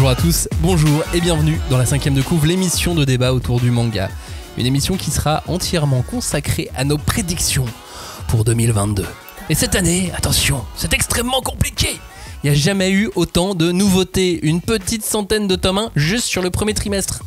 Bonjour à tous, bonjour et bienvenue dans la 5ème de couve, l'émission de débat autour du manga. Une émission qui sera entièrement consacrée à nos prédictions pour 2022. Et cette année, attention, c'est extrêmement compliqué. Il n'y a jamais eu autant de nouveautés, une petite centaine de tomes 1 juste sur le premier trimestre.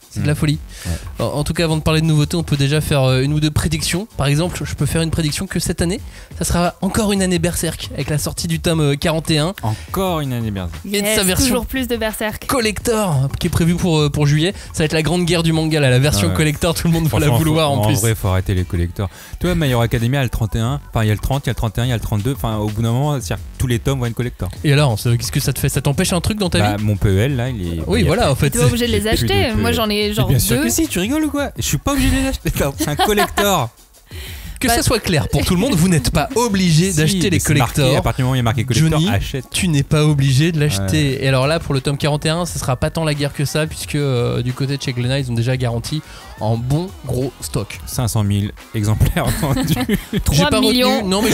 C'est de la folie. Ouais. En tout cas, avant de parler de nouveautés, on peut déjà faire une ou deux prédictions. Par exemple, je peux faire une prédiction que cette année, ça sera encore une année Berserk avec la sortie du tome 41. Encore une année Berserk. Et de sa version toujours plus de Berserk. Collector qui est prévue pour juillet. Ça va être la grande guerre du manga là, la version collector, tout le monde va la vouloir en plus. En vrai, faut arrêter les collectors. Toi, My Hero Academia, il y a le 31, enfin il y a le 30, il y a le 31, il y a le 32. Enfin, au bout d'un moment, tous les tomes vont être collector. Et alors, qu'est-ce que ça te fait? Ça t'empêche un truc dans ta vie? Mon PEL là, il est. Oui, voilà, en fait. T'es pas obligé de les acheter. Moi, j'en ai genre bien 2. sûr que si, tu rigoles ou quoi? Je suis pas obligé de les acheter. C'est un collector. Que ça soit clair pour tout le monde, vous n'êtes pas obligé d'acheter les collectors. À partir du moment où il y a marqué collector, Johnny, achète. tu n'es pas obligé de l'acheter. Ouais. Et alors là, pour le tome 41, ce sera pas tant la guerre que ça, puisque du côté de chez Glénat, ils ont déjà garanti en bon gros stock. 500 000 exemplaires vendus. 3 millions. Retenu, non mais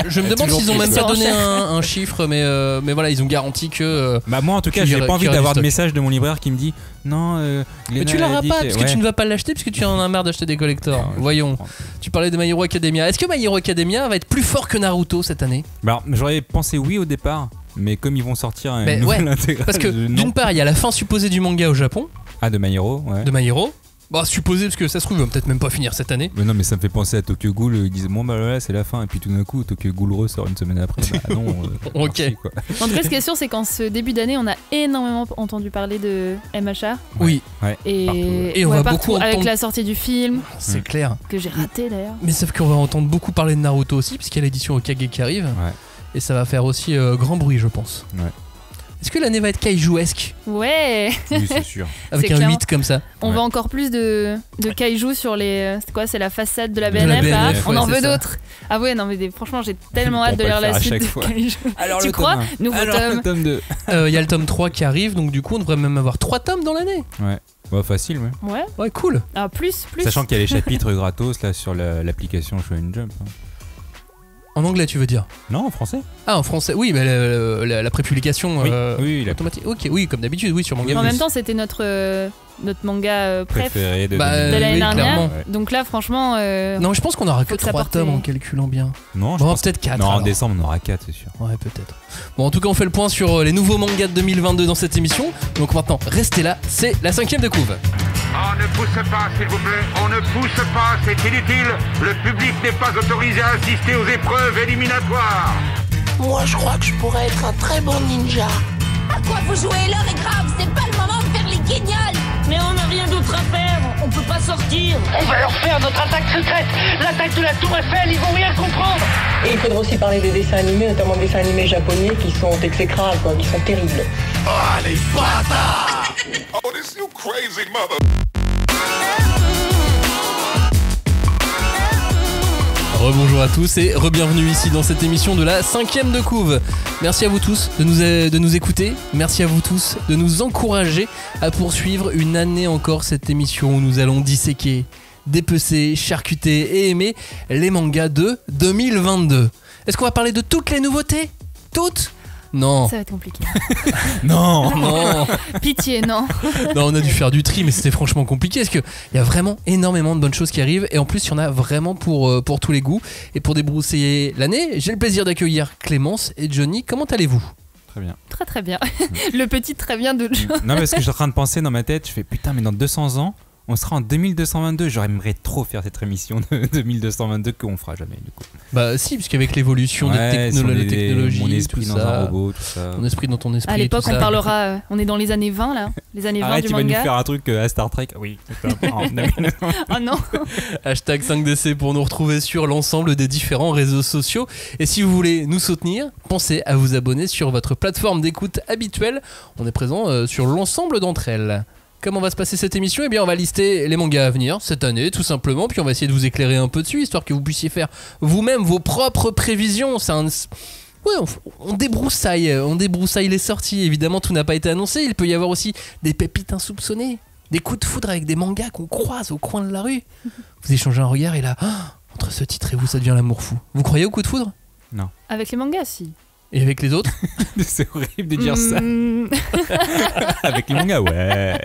je me demande s'ils ont même pas donné un chiffre, mais voilà, ils ont garanti que. Moi en tout cas, j'ai pas envie d'avoir de message de mon libraire qui me dit non. Mais tu l'auras pas, parce que tu ne vas pas l'acheter, parce que tu en as marre d'acheter des collectors. Voyons. Tu parlais de My Hero Academia. Est-ce que My Hero Academia va être plus fort que Naruto cette année? J'aurais pensé oui au départ, mais comme ils vont sortir une nouvelle intégrale. Parce que d'une part, il y a la fin supposée du manga au Japon. Ah, de My Hero, ouais. De My Hero. Supposé, parce que ça se trouve, ils vont peut-être même pas finir cette année. Mais non, mais ça me fait penser à Tokyo Ghoul. Ils disent bon, là, c'est la fin. Et puis tout d'un coup, Tokyo Ghoul ressort une semaine après. Non. Ok. Merci, quoi. En tout cas, ce qui est sûr, c'est qu'en ce début d'année, on a énormément entendu parler de MHA. Oui. Ouais. Et on va partout, beaucoup avec la sortie du film. C'est clair. Que j'ai raté d'ailleurs. Mais sauf qu'on va entendre beaucoup parler de Naruto aussi, puisqu'il y a l'édition Hokage qui arrive. Ouais. Et ça va faire aussi grand bruit, je pense. Ouais. Est-ce que l'année va être kaiju-esque? Ouais. Oui, c'est sûr. Avec un 8 comme ça. On veut encore plus de kaiju sur les. C'est quoi? C'est la façade de la BNF, là. On en veut d'autres. Ah ouais, non, mais franchement, j'ai tellement hâte de lire la suite de kaiju. Alors, tu crois? Nouveau tome. Le tome 2. Il y a le tome 3 qui arrive, donc du coup, on devrait même avoir 3 tomes dans l'année. Ouais. Facile, ouais. Ouais, cool. Ah, plus. Sachant qu'il y a les chapitres gratos là sur l'application Shonen Jump. En anglais, tu veux dire? Non, en français. Ah, en français, oui, mais la prépublication oui, automatique. Ok, oui, comme d'habitude, oui, sur Manga. En même temps, c'était notre manga préféré de l'année dernière. Ouais. Donc là, franchement. Non, je pense qu'on aura que 3 tomes en calculant bien. Non, peut-être 4. Non, en décembre, on aura 4, c'est sûr. Ouais, peut-être. Bon, en tout cas, on fait le point sur les nouveaux mangas de 2022 dans cette émission. Donc maintenant, restez là, c'est la 5ème de couve. On ne pousse pas, s'il vous plaît. On ne pousse pas, c'est inutile. Le public n'est pas autorisé à assister aux épreuves éliminatoires. Moi, je crois que je pourrais être un très bon ninja. À quoi vous jouez? L'heure est grave, c'est pas le moment de faire les guignols. Mais on n'a rien d'autre à faire, on peut pas sortir. On va leur faire notre attaque secrète, l'attaque de la Tour Eiffel, ils vont rien comprendre. Et il faudra aussi parler des dessins animés, notamment des dessins animés japonais qui sont exécrables, qui sont terribles. Ah, les bâtards! Oh, this you crazy mother... Rebonjour à tous et re-bienvenue ici dans cette émission de la 5ème de couve. Merci à vous tous de nous écouter, merci à vous tous de nous encourager à poursuivre une année encore cette émission où nous allons disséquer, dépecer, charcuter et aimer les mangas de 2022. Est-ce qu'on va parler de toutes les nouveautés? Toutes? Non. Ça va être compliqué. Non. Pitié, non. Non, on a dû faire du tri, mais c'était franchement compliqué parce qu'il y a vraiment énormément de bonnes choses qui arrivent et en plus il y en a vraiment pour tous les goûts. Et pour débroussailler l'année, j'ai le plaisir d'accueillir Clémence et Johnny. Comment allez-vous? Très bien. Très très bien. Le petit très bien de Johnny. Non, parce que je suis en train de penser dans ma tête, je fais putain, mais dans 200 ans, on sera en 2222. J'aimerais trop faire cette émission de 2222 qu'on fera jamais du coup. Bah si, parce qu'avec l'évolution des technologies, mon esprit tout dans ça, un robot, tout ça. Mon esprit dans ton esprit. À l'époque, tout on ça. parlera. On est dans les années 20 là, les années 20 Arrête, du tu vas manga. nous faire un truc à Star Trek. Oui. Oh non. Hashtag 5DC pour nous retrouver sur l'ensemble des différents réseaux sociaux. Et si vous voulez nous soutenir, pensez à vous abonner sur votre plateforme d'écoute habituelle. On est présent sur l'ensemble d'entre elles. Comment va se passer cette émission? Eh bien, on va lister les mangas à venir cette année, tout simplement. Puis on va essayer de vous éclairer un peu dessus, histoire que vous puissiez faire vous-même vos propres prévisions. Ouais, on débroussaille les sorties. Évidemment, tout n'a pas été annoncé. Il peut y avoir aussi des pépites insoupçonnées, des coups de foudre avec des mangas qu'on croise au coin de la rue. Vous échangez un regard et là, entre ce titre et vous, ça devient l'amour fou. Vous croyez au coup de foudre? Non. Avec les mangas, si. Et avec les autres? C'est horrible de dire ça. Avec les mangas, ouais.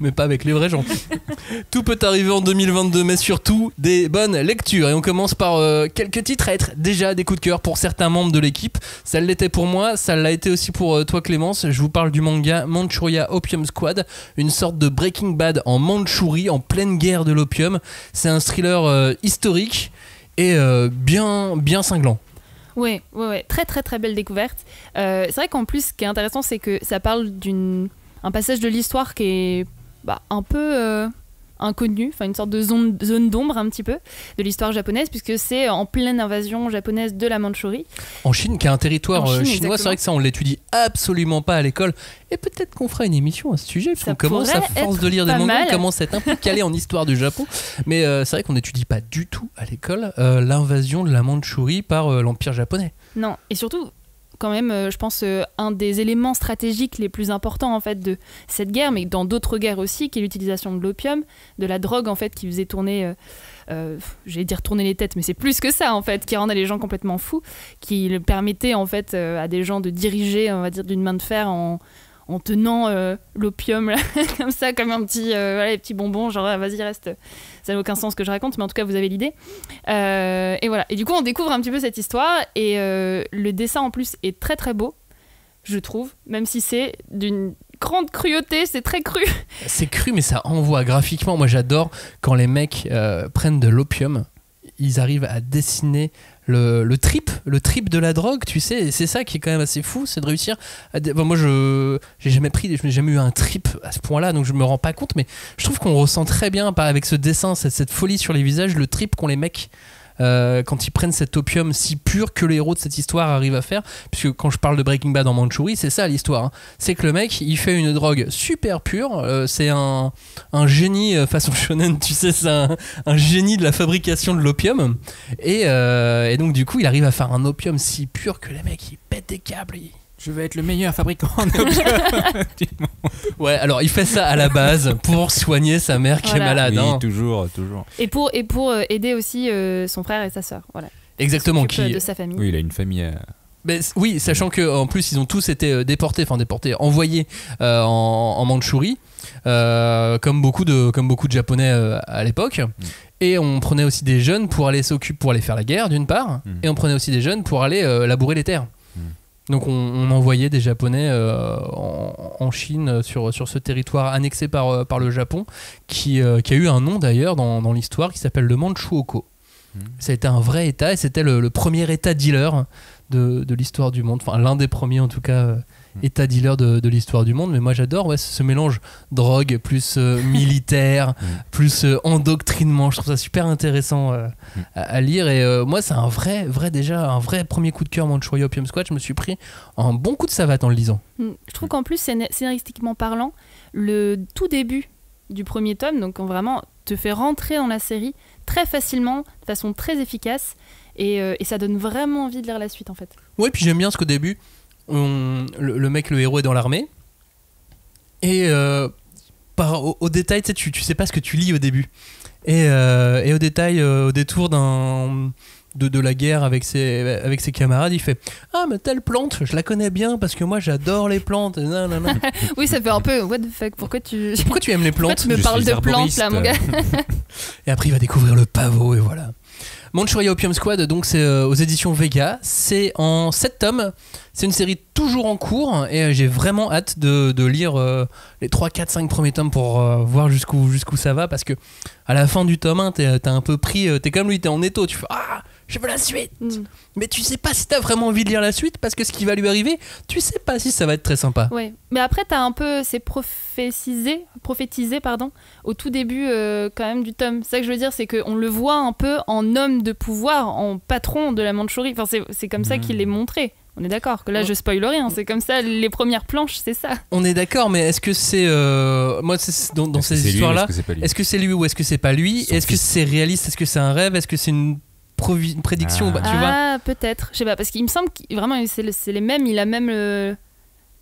Mais pas avec les vrais gens. Tout peut arriver en 2022, mais surtout des bonnes lectures. Et on commence par quelques titres à être déjà des coups de cœur pour certains membres de l'équipe. Ça l'était pour moi, ça l'a été aussi pour toi Clémence. Je vous parle du manga Manchuria Opium Squad, une sorte de Breaking Bad en Mandchourie, en pleine guerre de l'opium. C'est un thriller historique et bien cinglant. Ouais, très très très belle découverte. C'est vrai qu'en plus, ce qui est intéressant, c'est que ça parle d'un passage de l'histoire qui est un peu inconnu, enfin une sorte de zone d'ombre un petit peu de l'histoire japonaise, puisque c'est en pleine invasion japonaise de la Mandchourie. En Chine, qui est un territoire chinois, exactement. c'est vrai que ça on l'étudie absolument pas à l'école. Et peut-être qu'on fera une émission à ce sujet, parce qu'on commence à force de lire des mangas, on commence à être un peu calé en histoire du Japon. Mais c'est vrai qu'on n'étudie pas du tout à l'école l'invasion de la Mandchourie par l'Empire japonais. Non, et surtout, quand même, je pense, un des éléments stratégiques les plus importants en fait de cette guerre, mais dans d'autres guerres aussi, qui est l'utilisation de l'opium, de la drogue en fait, qui faisait tourner, j'allais dire tourner les têtes, mais c'est plus que ça en fait, qui rendait les gens complètement fous, qui permettait en fait à des gens de diriger, on va dire, d'une main de fer en tenant l'opium là, comme ça, comme un petit les petits bonbons, genre vas-y reste, ça n'a aucun sens ce que je raconte, mais en tout cas vous avez l'idée. Et voilà, et du coup on découvre un petit peu cette histoire, et le dessin en plus est très très beau, je trouve, même si c'est d'une grande cruauté, c'est très cru. C'est cru, mais ça envoie graphiquement. Moi j'adore quand les mecs prennent de l'opium, ils arrivent à dessiner le trip de la drogue, tu sais, et c'est ça qui est quand même assez fou, c'est de réussir à moi je n'ai jamais eu un trip à ce point là, donc je me rends pas compte, mais je trouve qu'on ressent très bien avec ce dessin, cette folie sur les visages, le trip qu'ont les mecs quand ils prennent cet opium si pur que les héros de cette histoire arrivent à faire, puisque quand je parle de Breaking Bad en Mandchourie, c'est ça l'histoire, hein. C'est que le mec il fait une drogue super pure, c'est un génie façon shonen, tu sais, c'est un génie de la fabrication de l'opium, et donc du coup il arrive à faire un opium si pur que les mecs ils pètent des câbles, Je vais être le meilleur fabricant d'opium. Ouais, alors il fait ça à la base pour soigner sa mère qui est malade. Oui, hein. toujours. Et pour aider aussi son frère et sa sœur, voilà. Exactement. De sa famille. Oui, il a une famille. Mais, oui, sachant qu'en plus ils ont tous été déportés, envoyés en Mandchourie, comme beaucoup de Japonais à l'époque. Et on prenait aussi des jeunes pour aller faire la guerre d'une part, et on prenait aussi des jeunes pour aller labourer les terres. Donc on envoyait des Japonais en Chine sur ce territoire annexé par le Japon, qui a eu un nom d'ailleurs dans l'histoire, qui s'appelle le Manchukuo. Ça a été un vrai état, et c'était le premier état dealer de l'histoire du monde, enfin l'un des premiers en tout cas état dealer de l'histoire du monde. Mais moi j'adore ce mélange drogue plus militaire plus endoctrinement, je trouve ça super intéressant à lire, et moi c'est un vrai premier coup de cœur Manchuria Opium Squad. Je me suis pris un bon coup de savate en le lisant. Je trouve qu'en plus scénaristiquement parlant, le tout début du premier tome, donc vraiment te fait rentrer dans la série très facilement, de façon très efficace, et ça donne vraiment envie de lire la suite en fait. Ouais, puis j'aime bien ce qu'au début le héros est dans l'armée, et au détail, tu sais pas ce que tu lis au début, et au détail, au détour de la guerre avec ses camarades, il fait mais telle plante je la connais bien parce que moi j'adore les plantes. Non. Oui, ça fait un peu what the fuck, pourquoi tu aimes les plantes? Tu me parles de plantes là mon gars. Et après il va découvrir le pavot, et voilà. Manchuria Opium Squad, donc c'est aux éditions Vega, c'est en 7 tomes, c'est une série toujours en cours, et j'ai vraiment hâte de lire les 3, 4, 5 premiers tomes pour voir jusqu'où ça va, parce que à la fin du tome 1 t'es un peu pris, t'es comme lui, t'es en étau, tu fais je veux la suite, mais tu sais pas si t'as vraiment envie de lire la suite, parce que ce qui va lui arriver, tu sais pas si ça va être très sympa. Ouais, mais après t'as un peu, c'est prophétisé au tout début quand même du tome. C'est ça que je veux dire, c'est qu'on le voit un peu en homme de pouvoir, en patron de la Mandchourie, enfin c'est comme ça qu'il est montré. On est d'accord que là je spoil rien, c'est comme ça, les premières planches c'est ça. On est d'accord, mais est-ce que c'est moi c'est dans ces histoires là, est-ce que c'est lui ou est-ce que c'est pas lui, est-ce que c'est réaliste, est-ce que c'est un rêve, est-ce que c'est une prédiction, tu vois? Peut-être, je sais pas, parce qu'il me semble que vraiment c'est les mêmes, il a même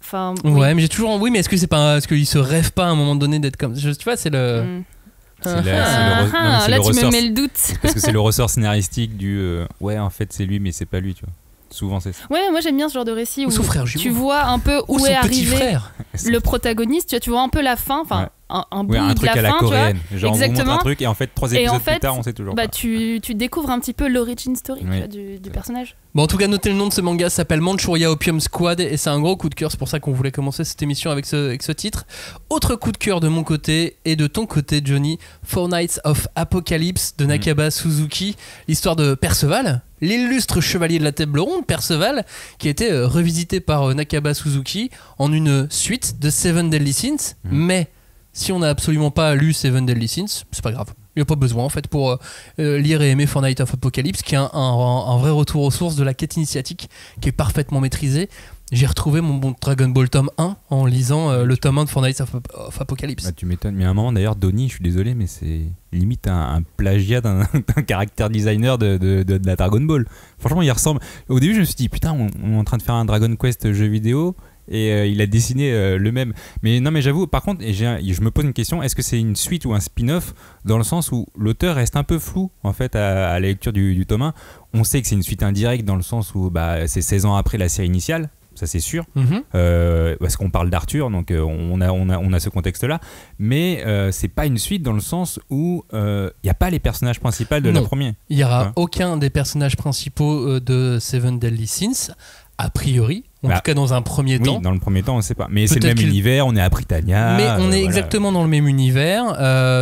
enfin ouais, mais j'ai toujours mais est-ce que c'est pas, est-ce qu'il se rêve pas à un moment donné d'être comme, tu vois, c'est le là tu me mets le doute. Parce que c'est le ressort scénaristique du ouais en fait c'est lui mais c'est pas lui, tu vois. Souvent, c'est ça. Ouais, moi j'aime bien ce genre de récit Ou où son frère jumeau. tu vois un peu Ou où son est petit arrivé frère. le protagoniste, tu vois un peu la fin, enfin un bout Ouais, un de truc la à la fin, tu vois. coréenne. Genre, on vous montre Exactement. un truc et en fait, 3 Et épisodes en fait, plus tard, on sait toujours pas. tu découvres un petit peu l'origin story tu Oui. vois, du personnage. Bon, en tout cas, notez le nom de ce manga, ça s'appelle Manchuria Opium Squad et c'est un gros coup de cœur. C'est pour ça qu'on voulait commencer cette émission avec ce titre. Autre coup de cœur de mon côté et de ton côté, Johnny, Four Knights of Apocalypse de Nakaba Suzuki, l'histoire de Perceval, l'illustre chevalier de la table ronde, Perceval, qui a été revisité par Nakaba Suzuki en une suite de Seven Deadly Sins. Mais si on n'a absolument pas lu Seven Deadly Sins, c'est pas grave. Il n'y a pas besoin en fait pour lire et aimer Four Knights of Apocalypse, qui est un vrai retour aux sources de la quête initiatique qui est parfaitement maîtrisée. J'ai retrouvé mon bon Dragon Ball tome 1 en lisant le tome 1 de Four Knights of Apocalypse. Bah, tu m'étonnes. Mais à un moment d'ailleurs, Donnie, je suis désolé, mais c'est limite un plagiat d'un caractère designer de la Dragon Ball. Franchement, il ressemble. Au début, je me suis dit, putain, on est en train de faire un Dragon Quest jeu vidéo. Et il a dessiné le même. Mais non, mais j'avoue, par contre, je me pose une question, est-ce que c'est une suite ou un spin-off, dans le sens où l'auteur reste un peu flou en fait à la lecture du tome 1. On sait que c'est une suite indirecte dans le sens où c'est 16 ans après la série initiale, ça c'est sûr, parce qu'on parle d'Arthur, donc on a ce contexte-là, mais c'est pas une suite dans le sens où il n'y a pas les personnages principaux de la première. Il n'y aura aucun des personnages principaux de Seven Deadly Sins, a priori. En tout cas, dans un premier temps. Oui, dans le premier temps, on ne sait pas. Mais c'est le même univers, on est à Britannia. Mais on est exactement dans le même univers.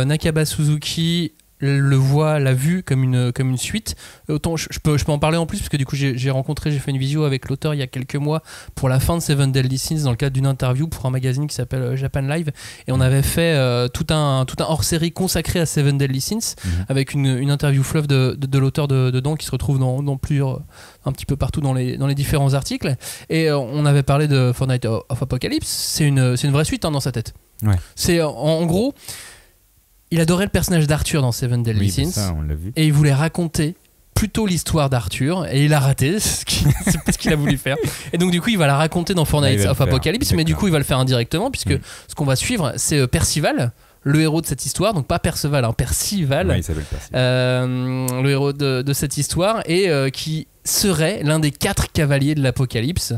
Nakaba Suzuki l'a vu comme une suite. Autant je peux en parler en plus parce que du coup j'ai fait une visio avec l'auteur il y a quelques mois pour la fin de Seven Deadly Sins dans le cadre d'une interview pour un magazine qui s'appelle Japan Live, et on avait fait tout un hors-série consacré à Seven Deadly Sins avec une interview fleuve de l'auteur dedans qui se retrouve dans plusieurs, un petit peu partout dans les différents articles, et on avait parlé de Four Knights of Apocalypse. C'est une vraie suite dans sa tête. Ouais. C'est en gros, il adorait le personnage d'Arthur dans Seven Deadly Sins, ça, on l'a vu. et il voulait raconter plutôt l'histoire d'Arthur, et il a raté, c'est pas ce qu'il a voulu faire. Et donc du coup il va la raconter dans Four Knights of Apocalypse, mais du coup il va le faire indirectement puisque ce qu'on va suivre c'est Percival, le héros de cette histoire, donc pas Perceval, Percival, il s'appelle Percival. le héros de cette histoire, et qui serait l'un des 4 cavaliers de l'Apocalypse,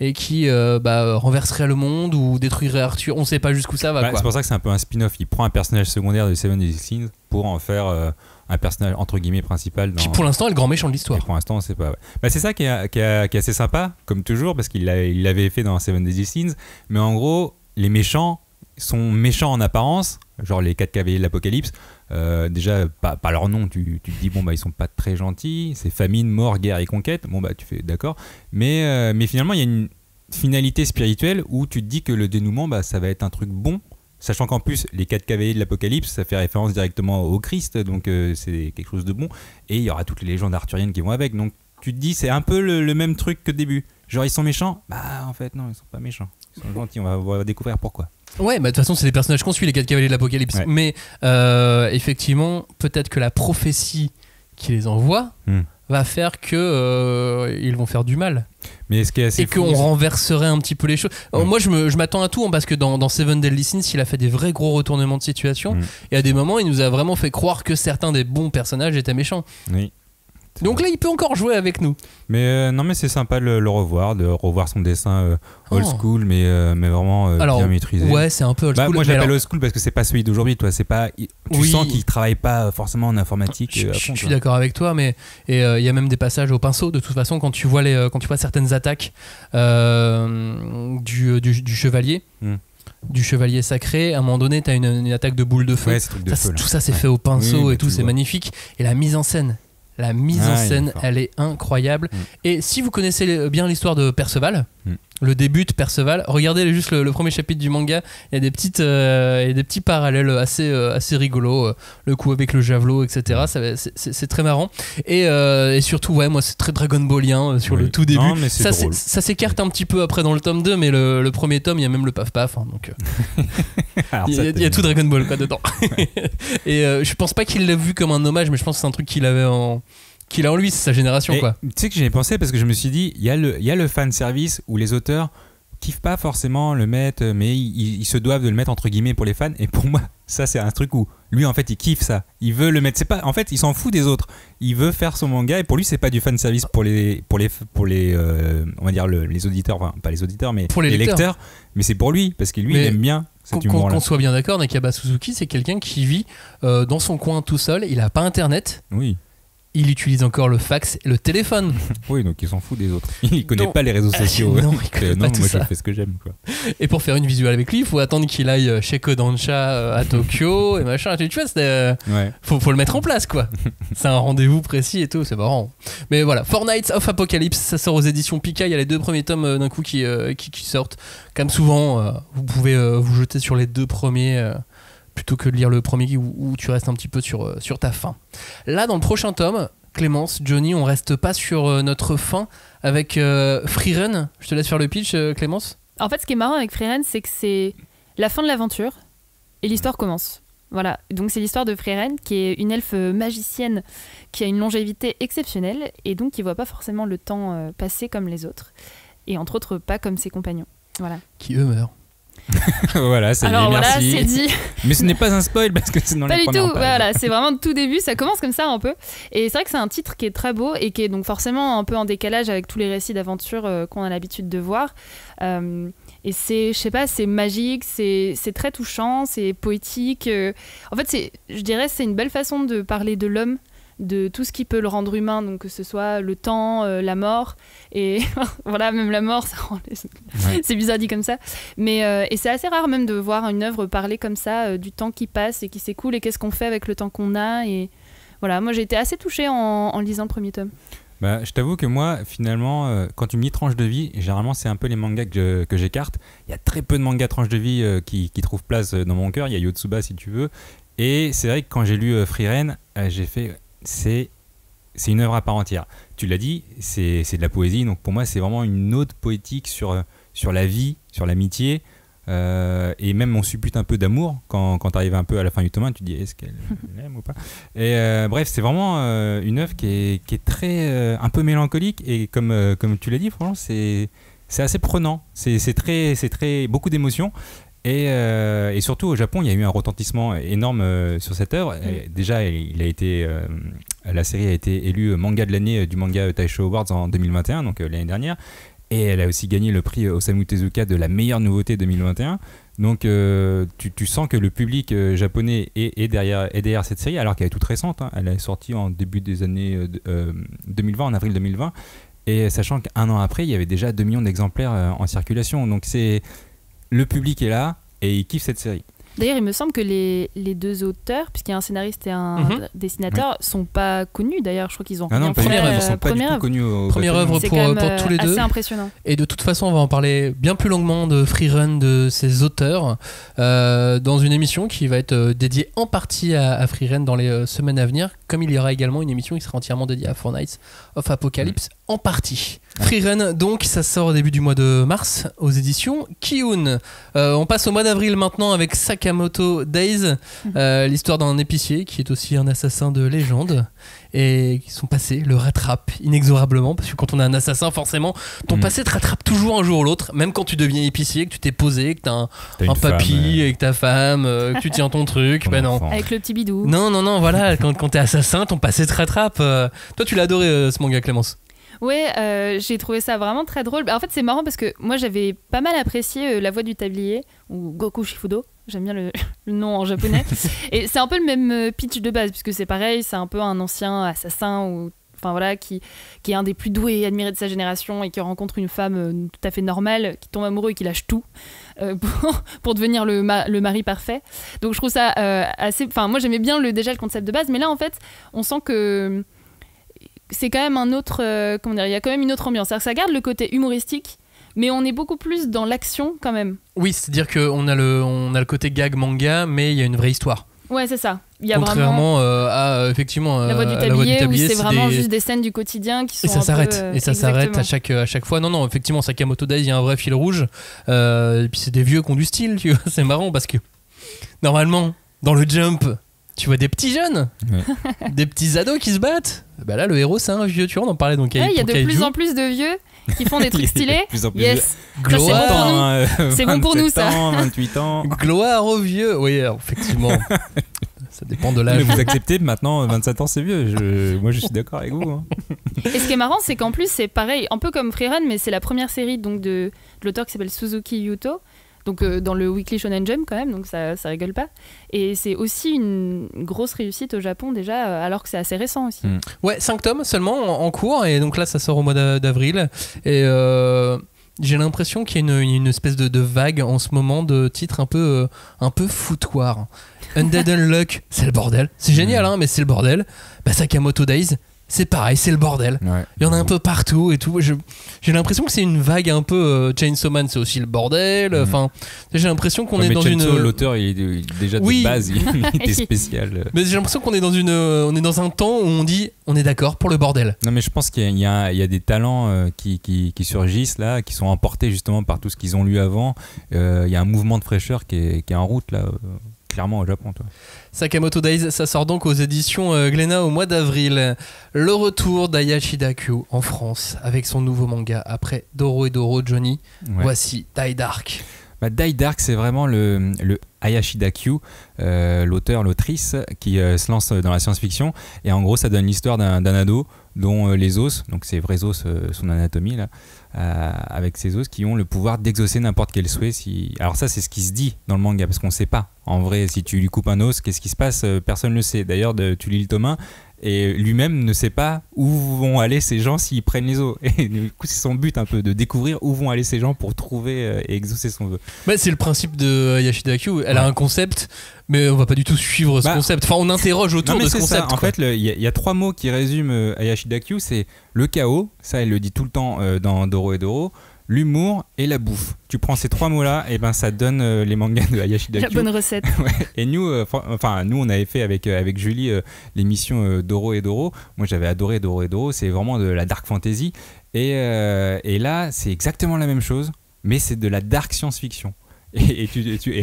et qui renverserait le monde ou détruirait Arthur. On sait pas jusqu'où ça va. C'est pour ça que c'est un peu un spin-off. Il prend un personnage secondaire de Seven Deadly Sins pour en faire un personnage entre guillemets principal. Qui pour l'instant est le grand méchant de l'histoire. Et pour l'instant on sait pas. Ouais. C'est ça qui est assez sympa, comme toujours, parce qu'il l'avait fait dans Seven Deadly Sins. Mais en gros, les méchants sont méchants en apparence, genre les 4 cavaliers de l'Apocalypse. Déjà par leur nom tu te dis ils sont pas très gentils, c'est famine, mort, guerre et conquête, tu fais d'accord, mais finalement il y a une finalité spirituelle où tu te dis que le dénouement ça va être un truc bon, sachant qu'en plus les 4 cavaliers de l'Apocalypse ça fait référence directement au Christ, donc c'est quelque chose de bon, et il y aura toutes les légendes arthuriennes qui vont avec, donc tu te dis c'est un peu le même truc que le début, genre ils sont méchants, en fait non, ils sont pas méchants, ils sont gentils, on va découvrir pourquoi. Ouais, de toute façon, c'est des personnages qu'on suit, les 4 cavaliers de l'Apocalypse. Ouais. Mais effectivement, peut-être que la prophétie qui les envoie va faire que ils vont faire du mal. Mais ce qui est assez fou, qu'on renverserait un petit peu les choses. Moi, je m'attends à tout, parce que dans Seven Deadly Sins, il a fait des vrais gros retournements de situation. Et à des moments, il nous a vraiment fait croire que certains des bons personnages étaient méchants. Oui. Donc là, il peut encore jouer avec nous. Mais non, mais c'est sympa de le revoir, de revoir son dessin old school, mais vraiment bien maîtrisé. Ouais, c'est un peu old school. Moi, je l'appelle old school parce que c'est pas celui d'aujourd'hui. Toi, c'est pas. Tu sens qu'il travaille pas forcément en informatique. Je suis d'accord avec toi, mais il y a même des passages au pinceau. De toute façon, quand tu vois certaines attaques du chevalier. Du chevalier sacré, à un moment donné, t'as une attaque de boule de feu. Ouais, de feu tout ça, c'est fait au pinceau et tout, c'est magnifique. Et la mise en scène. Elle est incroyable. Et si vous connaissez bien l'histoire de Perceval, le début de Perceval, regardez juste le premier chapitre du manga. Il y a des petits parallèles assez rigolos. Le coup avec le javelot, etc. C'est très marrant. Et surtout, moi, c'est très Dragon Ballien sur le tout début. Non, mais ça s'écarte un petit peu après dans le tome 2, mais le premier tome, il y a même le paf-paf. Donc, il y a tout Dragon Ball dedans. Et je pense pas qu'il l'a vu comme un hommage, mais je pense que c'est un truc qu'il avait qu'il a en lui, c'est sa génération, quoi. Tu sais que j'y ai pensé parce que je me suis dit, il y a le fan service où les auteurs kiffent pas forcément le mettre, mais ils se doivent de le mettre entre guillemets pour les fans. Et pour moi, ça c'est un truc où lui en fait il kiffe ça. Il veut le mettre. C'est pas, en fait, il s'en fout des autres. Il veut faire son manga et pour lui c'est pas du fan service pour les on va dire les auditeurs, enfin pas les auditeurs mais pour les lecteurs. Mais c'est pour lui parce que lui il aime bien cet humour-là. Qu'on soit bien d'accord, Nakaba Suzuki c'est quelqu'un qui vit dans son coin tout seul. Il a pas internet. Oui. Il utilise encore le fax et le téléphone. Oui, donc il s'en fout des autres. Il connaît pas les réseaux sociaux. Non, il connaît pas tout moi ça. je fais ce que j'aime, quoi. Et pour faire une visuelle avec lui, il faut attendre qu'il aille chez Kodansha à Tokyo et machin. Tu vois, faut le mettre en place, quoi. C'est un rendez-vous précis et tout, c'est marrant. Mais voilà, Four Nights of Apocalypse, ça sort aux éditions Pika. Il y a les 2 premiers tomes d'un coup qui sortent. Comme souvent, vous pouvez vous jeter sur les 2 premiers. Plutôt que de lire le premier où tu restes un petit peu sur ta fin. Là, dans le prochain tome, Clémence, Johnny, on reste pas sur notre fin avec Freerun. Je te laisse faire le pitch, Clémence. En fait, ce qui est marrant avec Freerun, c'est que c'est la fin de l'aventure et l'histoire commence. Voilà, donc c'est l'histoire de Freerun, qui est une elfe magicienne qui a une longévité exceptionnelle et donc qui voit pas forcément le temps passer comme les autres. Et entre autres, pas comme ses compagnons. Voilà. Qui eux meurent. Voilà, c'est alors dit, voilà, merci. c'est dit. Mais ce n'est pas un spoil parce que c'est dans pas les du premières tout, pages. voilà, c'est vraiment tout début, ça commence comme ça un peu. Et c'est vrai que c'est un titre qui est très beau et qui est donc forcément un peu en décalage avec tous les récits d'aventure qu'on a l'habitude de voir. Et c'est, je sais pas, c'est magique, c'est très touchant, c'est poétique. En fait, je dirais c'est une belle façon de parler de l'homme, de tout ce qui peut le rendre humain, donc que ce soit le temps, la mort, et voilà, même la mort, ça rend c'est bizarre dit comme ça, mais et c'est assez rare même de voir une œuvre parler comme ça du temps qui passe et qui s'écoule et qu'est-ce qu'on fait avec le temps qu'on a, et voilà, moi j'ai été assez touchée en lisant le premier tome. Bah, je t'avoue que moi, finalement, quand tu me dis tranche de vie, généralement c'est un peu les mangas que j'écarte. Il y a très peu de mangas tranche de vie qui trouvent place dans mon cœur. Il y a Yotsuba si tu veux, et c'est vrai que quand j'ai lu Freerun, j'ai fait c'est une œuvre à part entière. Tu l'as dit, c'est de la poésie, donc pour moi c'est vraiment une ode poétique sur la vie, sur l'amitié, et même on suppute un peu d'amour quand tu arrives un peu à la fin du tome 1, tu te dis est-ce qu'elle l'aime ou pas. Et bref, c'est vraiment une œuvre qui est très un peu mélancolique, et comme tu l'as dit, franchement c'est assez prenant, c'est très beaucoup d'émotions. Et surtout au Japon, il y a eu un retentissement énorme sur cette œuvre. Déjà, la série a été élue manga de l'année du Manga Taisho Awards en 2021, donc l'année dernière. Et elle a aussi gagné le prix Osamu Tezuka de la meilleure nouveauté 2021. Donc tu sens que le public japonais est derrière cette série, alors qu'elle est toute récente. Hein. Elle est sortie en début des années 2020, en avril 2020. Et sachant qu'un an après, il y avait déjà 2 millions d'exemplaires en circulation. Donc le public est là et il kiffe cette série. D'ailleurs, il me semble que les 2 auteurs, puisqu'il y a un scénariste et un dessinateur, sont pas connus. D'ailleurs, je crois qu'ils ont rien fait. Ils sont pas du tout connus. Première œuvre pour tous les deux. C'est impressionnant. Et de toute façon, on va en parler bien plus longuement de Freerun, de ses auteurs, dans une émission qui va être dédiée en partie à Freerun dans les semaines à venir, comme il y aura également une émission qui sera entièrement dédiée à Four Nights of Apocalypse en partie. Freerun, donc, ça sort au début du mois de mars aux éditions Kiun. On passe au mois d'avril maintenant avec Sakamoto Days, l'histoire d'un épicier qui est aussi un assassin de légende, et son passé le rattrape inexorablement, parce que quand on a un assassin, forcément, ton passé te rattrape toujours un jour ou l'autre, même quand tu deviens épicier, que tu t'es posé, que t'as un papy avec ta femme, que tu tiens ton truc, ben non. Avec le petit bidou. Non, voilà, quand t'es assassin, ton passé te rattrape. Toi, tu l'as adoré ce manga, Clémence? Ouais, j'ai trouvé ça vraiment très drôle. En fait, c'est marrant parce que moi, j'avais pas mal apprécié La Voix du Tablier, ou Goku Shifudo. J'aime bien le nom en japonais. Et c'est un peu le même pitch de base, puisque c'est pareil, c'est un peu un ancien assassin enfin voilà, qui est un des plus doués et admirés de sa génération et qui rencontre une femme tout à fait normale, qui tombe amoureux et qui lâche tout pour devenir le mari parfait. Donc je trouve ça assez... Enfin, moi j'aimais bien déjà le concept de base, mais là en fait, on sent que c'est quand même un autre... comment dire, il y a quand même une autre ambiance. C'est-à-dire que ça garde le côté humoristique, mais on est beaucoup plus dans l'action quand même. Oui, c'est-à-dire qu'on a le côté gag manga, mais il y a une vraie histoire. Ouais, c'est ça. Il y a contrairement à effectivement La Voix du Tablier, où c'est vraiment juste des scènes du quotidien qui sont et ça s'arrête à chaque fois. Non, effectivement, Sakamoto Days, il y a un vrai fil rouge, et puis c'est des vieux qui ont du style, tu vois. C'est marrant parce que normalement dans le Jump, tu vois des petits jeunes, des petits ados qui se battent. Bah là, le héros, c'est un vieux, tu vois, on en parlait donc. Il y a de plus en plus de vieux. qui font des trucs stylés. De plus en plus Yes. Gloire, C'est bon pour nous, ça. 28 ans. gloire aux vieux. Oui, alors, effectivement. Ça dépend de l'âge. Mais vous acceptez maintenant 27 ans c'est vieux. Moi je suis d'accord avec vous. Hein. Et ce qui est marrant, c'est qu'en plus, c'est pareil, un peu comme Freerun, mais c'est la première série donc, de l'auteur qui s'appelle Suzuki Yuto. Donc dans le Weekly Shonen Jump quand même, donc ça rigole pas. Et c'est aussi une grosse réussite au Japon déjà, alors que c'est assez récent aussi. Ouais, 5 tomes seulement en cours, et donc là ça sort au mois d'avril. Et j'ai l'impression qu'il y a une espèce de vague en ce moment de titres un peu foutoirs. Undead Unluck, c'est le bordel. C'est génial, hein, mais c'est le bordel. Bah, Sakamoto Days, c'est pareil, c'est le bordel. Ouais. Il y en a un peu partout et tout. J'ai l'impression que c'est une vague un peu. Chainsaw Man, c'est aussi le bordel. Enfin, j'ai l'impression qu'on est dans Chainsaw, une. l'auteur, il est déjà de Oui. base, il était spécial. Mais j'ai l'impression qu'on est dans un temps où on dit on est d'accord pour le bordel. Non, mais je pense qu'il y a des talents qui surgissent là, qui sont emportés justement par tout ce qu'ils ont lu avant. Il y a un mouvement de fraîcheur qui est en route là. Clairement au Japon, toi. Sakamoto Days, ça sort donc aux éditions Glénat au mois d'avril. Le retour d'Hayashi Dakyu en France avec son nouveau manga après Doro et Doro, Johnny. Ouais. Voici Die Dark. Bah, Die Dark, c'est vraiment le Hayashi Dakyu, l'autrice qui se lance dans la science-fiction. Et en gros, ça donne l'histoire d'un ado dont les os, donc ses vrais os, son anatomie là, avec ses os qui ont le pouvoir d'exaucer n'importe quel souhait. Alors ça, c'est ce qui se dit dans le manga, parce qu'on ne sait pas. En vrai, si tu lui coupes un os, qu'est-ce qui se passe ? Personne ne le sait. D'ailleurs, tu lis le tome 1, et lui-même ne sait pas où vont aller ces gens s'ils prennent les os. Et du coup, c'est son but un peu, de découvrir où vont aller ces gens pour trouver et exaucer son vœu. Bah, c'est le principe de Hayashi Dakyu. Elle a un concept, mais on va pas du tout suivre ce concept. Enfin, on interroge autour de ce concept. En fait, il y a 3 mots qui résument Hayashi Dakyu, c'est le chaos, ça elle le dit tout le temps dans Doro et Doro, l'humour et la bouffe. Tu prends ces 3 mots-là, et ben ça donne les mangas de Hayashi Dakyu. La bonne recette. Ouais. Et nous, nous on avait fait avec Julie l'émission Doro et Doro. Moi j'avais adoré Doro et Doro, c'est vraiment de la dark fantasy. Et là, c'est exactement la même chose, mais c'est de la dark science-fiction. Et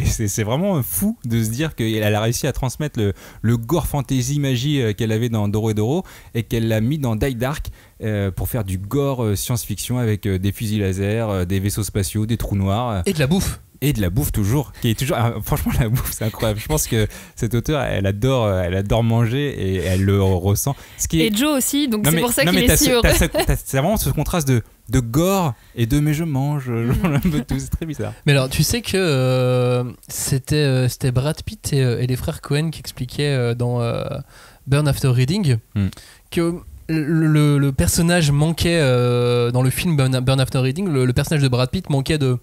c'est vraiment fou de se dire qu'elle a réussi à transmettre le gore fantasy magie qu'elle avait dans Doro et Doro, et qu'elle l'a mis dans Die Dark pour faire du gore science-fiction avec des fusils laser, des vaisseaux spatiaux, des trous noirs. Et de la bouffe. Et de la bouffe toujours, qui est toujours. Franchement, la bouffe, c'est incroyable. Je pense que cette auteure, elle adore manger et elle le ressent. Et Joe aussi, donc c'est pour ça qu'il est si heureux. C'est vraiment ce contraste de gore et de mais je mange un peu tout, c'est très bizarre. Mais alors, tu sais que c'était Brad Pitt et les frères Coen qui expliquaient dans Burn After Reading que le personnage manquait dans le film Burn After Reading, le personnage de Brad Pitt manquait de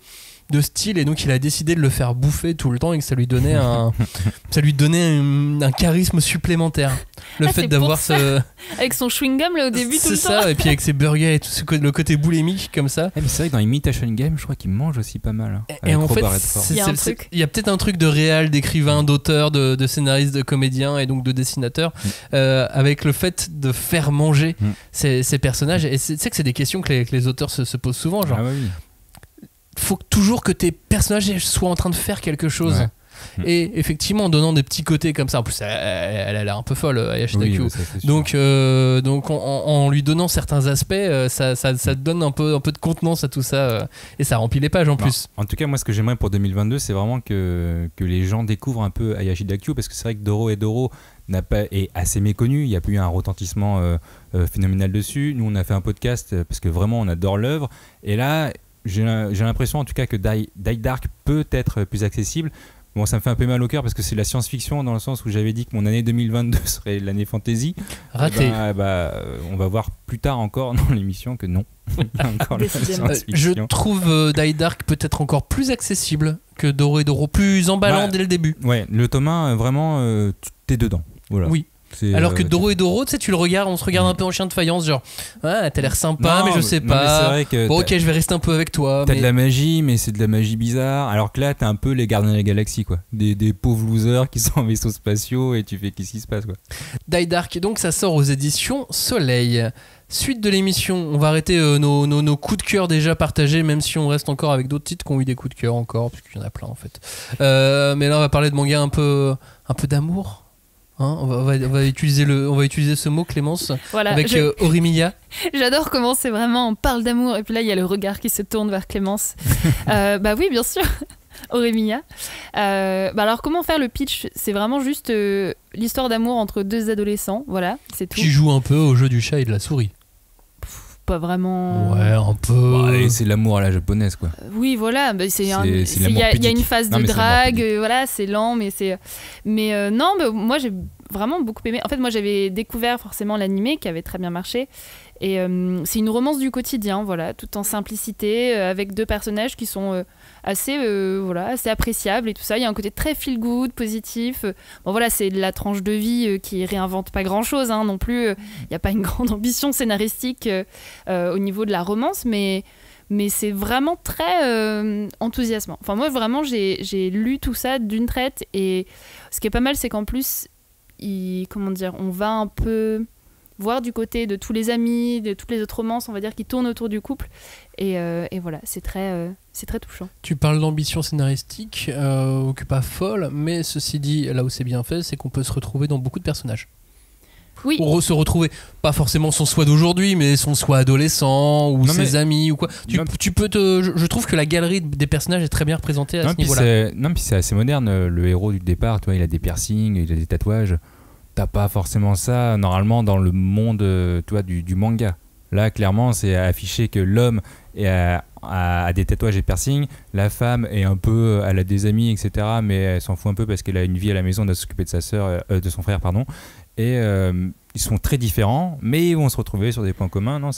style, et donc il a décidé de le faire bouffer tout le temps et que ça lui donnait un charisme supplémentaire. Le fait d'avoir avec son chewing-gum là au début tout le temps. C'est ça, et puis avec ses burgers et tout le côté boulémique comme ça. Mais c'est vrai que dans Imitation Game, je crois qu'il mange aussi pas mal. Et en fait, il y a peut-être un truc de réal, d'écrivain, d'auteur, de scénariste, de comédien et donc de dessinateur avec le fait de faire manger ces personnages. Et c'est que c'est des questions que les auteurs se posent souvent, genre. Oui. Faut toujours que tes personnages soient en train de faire quelque chose. Ouais. Et effectivement, en donnant des petits côtés comme ça, en plus elle a l'air un peu folle, Hayashi Dakyu. Donc en lui donnant certains aspects, ça donne un peu de contenance à tout ça, et ça remplit les pages en plus. En tout cas, moi ce que j'aimerais pour 2022, c'est vraiment que les gens découvrent un peu Hayashi Dakyu, parce que c'est vrai que Doro et Doro est assez méconnu, il n'y a plus eu un retentissement phénoménal dessus. Nous on a fait un podcast parce que vraiment on adore l'œuvre, et là j'ai l'impression en tout cas que Die Dark peut être plus accessible. Bon, ça me fait un peu mal au cœur parce que c'est la science-fiction, dans le sens où j'avais dit que mon année 2022 serait l'année fantasy. Raté. On va voir plus tard encore dans l'émission que non. Encore je trouve Die Dark peut-être encore plus accessible que Doro et Doro, plus emballant dès le début. Ouais, le tome 1, vraiment, t'es dedans. Voilà. Oui. Alors que Doro et Doro, tu sais, tu le regardes, on se regarde un peu en chien de faïence, genre, t'as l'air sympa, mais je sais pas. Bon, ok, je vais rester un peu avec toi. T'as de la magie, mais c'est de la magie bizarre. Alors que là, t'es un peu les gardiens de la galaxie, quoi. Des pauvres losers qui sont en vaisseaux spatiaux, et tu fais qu'est-ce qui se passe, quoi. Die Dark, donc ça sort aux éditions Soleil. Suite de l'émission, on va arrêter nos coups de cœur déjà partagés, même si on reste encore avec d'autres titres qui ont eu des coups de cœur encore, parce qu'il y en a plein en fait. Mais là, on va parler de manga un peu d'amour. Hein, on va utiliser ce mot, Clémence, Voilà, avec Orimiya. J'adore comment c'est vraiment, on parle d'amour, et puis là, il y a le regard qui se tourne vers Clémence. Bah oui, bien sûr, Orimiya. Alors, comment faire le pitch ? C'est vraiment juste l'histoire d'amour entre deux adolescents, voilà, c'est tout. Qui joue un peu au jeu du chat et de la souris. Pas vraiment. Ouais, un peu. Bah, c'est l'amour à la japonaise, quoi. Oui, voilà, bah, il y a une phase de Non, mais c'est drague, l'amour voilà, c'est lent, mais c'est. Mais non, mais moi j'ai vraiment beaucoup aimé. En fait, moi j'avais découvert forcément l'animé qui avait très bien marché. Et c'est une romance du quotidien, voilà, tout en simplicité, avec deux personnages qui sont assez appréciables et tout ça. Il y a un côté très feel good, positif. Bon voilà, c'est la tranche de vie qui réinvente pas grand chose non plus. Il n'y a pas une grande ambition scénaristique au niveau de la romance, mais c'est vraiment très enthousiasmant. Enfin moi vraiment j'ai lu tout ça d'une traite, et ce qui est pas mal c'est qu'en plus on va un peu voir du côté de tous les amis, de toutes les autres romances, on va dire, qui tournent autour du couple. Et voilà, c'est très touchant. Tu parles d'ambition scénaristique, qui n'est pas folle, mais ceci dit, là où c'est bien fait, c'est qu'on peut se retrouver dans beaucoup de personnages. Oui. Pour se retrouver, pas forcément son soi d'aujourd'hui, mais son soi adolescent, ou ses amis, ou quoi. Tu peux je trouve que la galerie des personnages est très bien représentée à ce niveau-là. Puis c'est assez moderne, le héros du départ, tu vois, il a des piercings, il a des tatouages. T'as pas forcément ça normalement dans le monde du manga. Là, clairement, c'est affiché que l'homme a des tatouages et piercings, la femme est un peu, elle a des amis, etc. Mais elle s'en fout un peu parce qu'elle a une vie à la maison, elle doit s'occuper de de son frère, pardon. Et ils sont très différents, mais ils vont se retrouver sur des points communs, non ?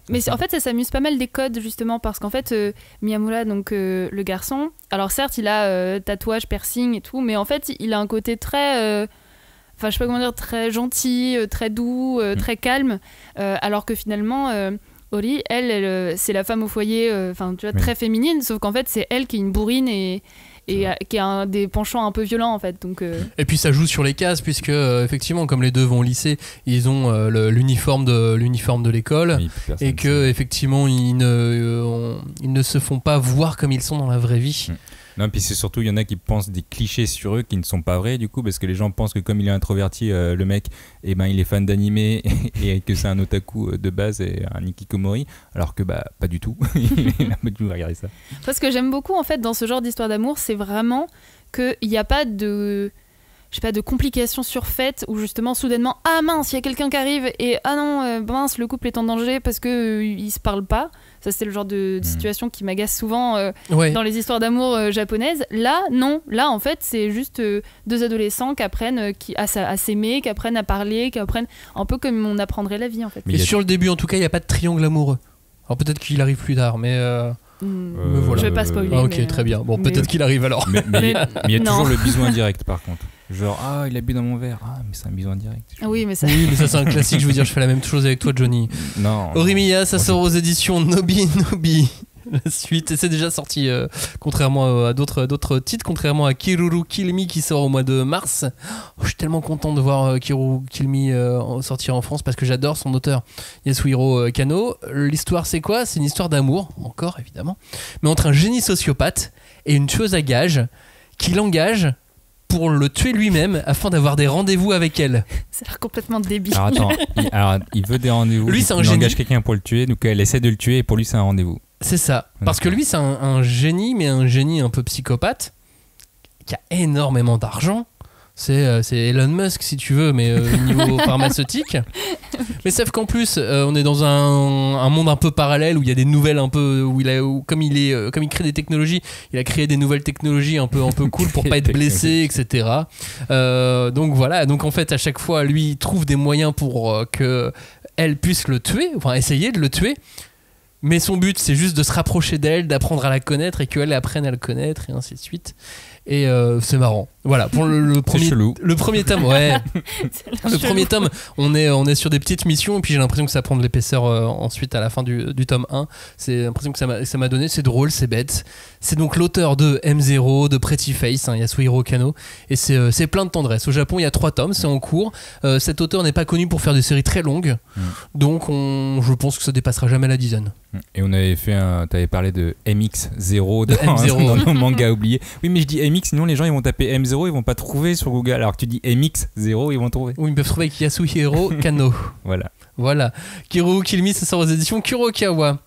Mais en fait, ça s'amuse pas mal des codes justement parce qu'en fait, Miyamura, donc le garçon, alors certes, il a tatouage, piercing et tout, mais en fait, il a un côté très je sais pas comment dire, très gentil, très doux, très calme, alors que finalement Ori, elle c'est la femme au foyer, tu vois, très féminine, sauf qu'en fait c'est elle qui est une bourrine et qui a des penchants un peu violents en fait. Donc, Et puis ça joue sur les cases puisque effectivement comme les deux vont au lycée, ils ont l'uniforme de l'école, et que effectivement ils ne se font pas voir comme ils sont dans la vraie vie. Non, puis c'est surtout, il y en a qui pensent des clichés sur eux qui ne sont pas vrais du coup, parce que les gens pensent que comme il est introverti, le mec, il est fan d'animé et que c'est un otaku de base et un hikikomori, alors que pas du tout. Il a pas du tout regardé ça. Ce que j'aime beaucoup en fait dans ce genre d'histoire d'amour, c'est vraiment qu'il n'y a pas de complications surfaites où justement soudainement mince, il y a quelqu'un qui arrive et non, mince, le couple est en danger parce que ils se parlent pas. Ça c'est le genre de situation qui m'agace souvent dans les histoires d'amour japonaises. Là non, là en fait c'est juste deux adolescents qui apprennent à s'aimer, qui apprennent à parler, qui apprennent un peu comme on apprendrait la vie en fait. Et sur le début en tout cas il n'y a pas de triangle amoureux. Alors peut-être qu'il arrive plus tard, mais voilà. Je vais pas spoiler. Ok, très bien. Bon, peut-être qu'il arrive alors. Mais il y a toujours le bisou indirect par contre. Genre, il a bu dans mon verre. Mais c'est un bisou indirect. Oui, mais ça c'est un classique. Je veux dire, je fais la même chose avec toi, Johnny. Non. Orimiya, ça sort aux éditions Nobi. La suite, et c'est déjà sorti, contrairement à d'autres titres, contrairement à Kiruru Kill Me qui sort au mois de mars. Je suis tellement content de voir Kiruru Kill Me sortir en France parce que j'adore son auteur, Yasuhiro Kano. L'histoire, c'est quoi ? C'est une histoire d'amour, encore évidemment, mais entre un génie sociopathe et une tueuse à gages qui l'engage pour le tuer lui-même afin d'avoir des rendez-vous avec elle. Ça a l'air complètement débile. Alors attends, il veut des rendez-vous. Lui, c'est un il génie. engage quelqu'un pour le tuer, donc elle essaie de le tuer et pour lui, c'est un rendez-vous. C'est ça. Parce que lui, c'est un génie, mais un génie un peu psychopathe qui a énormément d'argent. C'est Elon Musk, si tu veux, mais au niveau pharmaceutique. Mais sauf qu'en plus, on est dans un monde un peu parallèle où il y a des nouvelles un peu, comme il crée des technologies, il a créé des nouvelles technologies un peu cool pour pas être blessé, etc. Donc voilà. Donc en fait, à chaque fois, lui, il trouve des moyens pour que elle puisse le tuer, enfin essayer de le tuer. Mais son but, c'est juste de se rapprocher d'elle, d'apprendre à la connaître et qu'elle apprenne à le connaître, et ainsi de suite. Et c'est marrant. Voilà, pour le premier tome, ouais. Le premier tome, on est sur des petites missions, et puis j'ai l'impression que ça prend de l'épaisseur ensuite à la fin du tome 1. C'est l'impression que ça m'a donné. C'est drôle, c'est bête. C'est donc l'auteur de M0, de Pretty Face, Yasuhiro Kano, et c'est plein de tendresse. Au Japon, il y a 3 tomes, c'est en cours. Cet auteur n'est pas connu pour faire des séries très longues, donc je pense que ça dépassera jamais la dizaine. Et on avait fait t'avais parlé de MX0 M0 dans nos mangas oubliés. Oui, mais je dis MX, sinon les gens ils vont taper M0, ils vont pas trouver sur Google. Alors que tu dis MX0, ils vont trouver. Ou ils peuvent trouver avec Yasuhiro Kano. Voilà. Kiru Kill Me, ça sort aux éditions Kurokawa.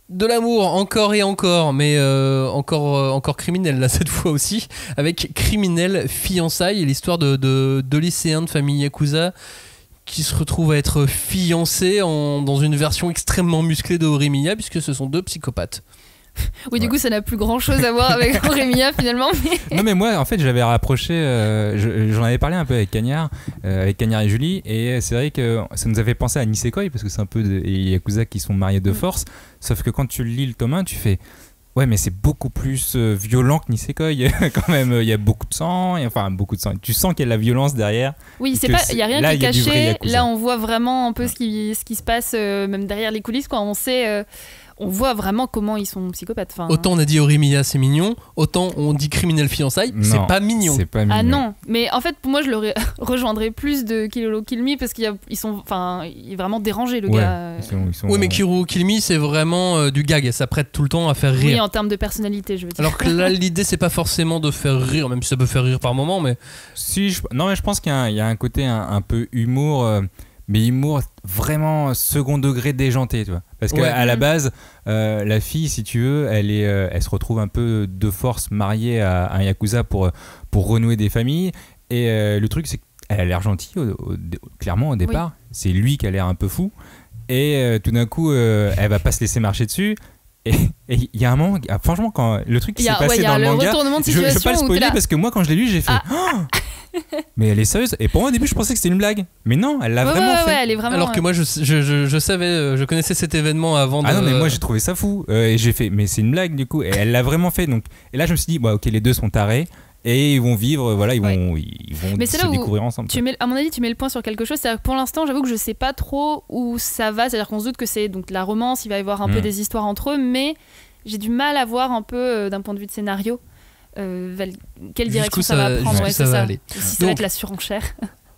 De l'amour, encore et encore, mais encore criminel là cette fois aussi, avec Criminel Fiançailles, l'histoire de lycéens de famille Yakuza qui se retrouvent à être fiancés dans une version extrêmement musclée de Horimiya, puisque ce sont deux psychopathes. Oui, du coup, ça n'a plus grand chose à voir avec Horimiya finalement. Non, mais moi, en fait, j'avais rapproché, j'en avais parlé un peu avec Cagnard et Julie, et c'est vrai que ça nous avait pensé à Nisekoi, parce que c'est un peu des Yakuza qui sont mariés de force, sauf que quand tu lis le tome 1, tu fais. Ouais, mais c'est beaucoup plus violent que Nisekoi quand même. Il y a beaucoup de sang, beaucoup de sang. Tu sens qu'il y a de la violence derrière. Oui, il n'y a rien qui est caché. Là, on voit vraiment un peu ce qui se passe, même derrière les coulisses. Quand on sait, on voit vraiment comment ils sont psychopathes. Autant on a dit Horimiya, c'est mignon. Autant on dit Criminel Fiançailles, c'est pas mignon. Ah non, mais en fait, pour moi, je le rejoindrais plus de Kiru Kill Me parce qu'il est vraiment dérangé, le gars. Oui, mais Kiru Kill Me, c'est vraiment du gag. Ça prête tout le temps à faire rire. Oui, en termes de personnalité, je veux dire. Alors que là, l'idée, c'est pas forcément de faire rire, même si ça peut faire rire par moment, mais. Non, mais je pense qu'il y a un côté un peu humour. Mais humour vraiment second degré déjanté, tu vois. Parce qu'à la base, la fille, si tu veux, elle se retrouve un peu de force mariée à un Yakuza pour renouer des familles. Et le truc, c'est qu'elle a l'air gentille, clairement, au départ. Oui. C'est lui qui a l'air un peu fou. Et tout d'un coup, elle va pas se laisser marcher dessus. Et il y a un moment, franchement, quand le truc qui s'est passé dans le manga, je ne peux pas le spoiler parce que moi, quand je l'ai lu, j'ai fait mais elle est sérieuse. Et pour moi, au début, je pensais que c'était une blague. Mais non, elle l'a vraiment fait. Elle est vraiment, alors que moi, je savais, je connaissais cet événement avant de. Ah non, mais moi, j'ai trouvé ça fou. Et j'ai fait, mais c'est une blague du coup. Et elle l'a vraiment fait. Donc, et là, je me suis dit, ok, les deux sont tarés. Et ils vont vivre, ils vont se découvrir ensemble. À mon avis, tu mets le point sur quelque chose. C'est-à-dire que pour l'instant, j'avoue que je sais pas trop où ça va. C'est-à-dire qu'on se doute que c'est donc la romance, il va y avoir un peu des histoires entre eux, mais j'ai du mal à voir un peu d'un point de vue de scénario quelle direction ça va prendre. Ça va aller. Si ça va être la surenchère.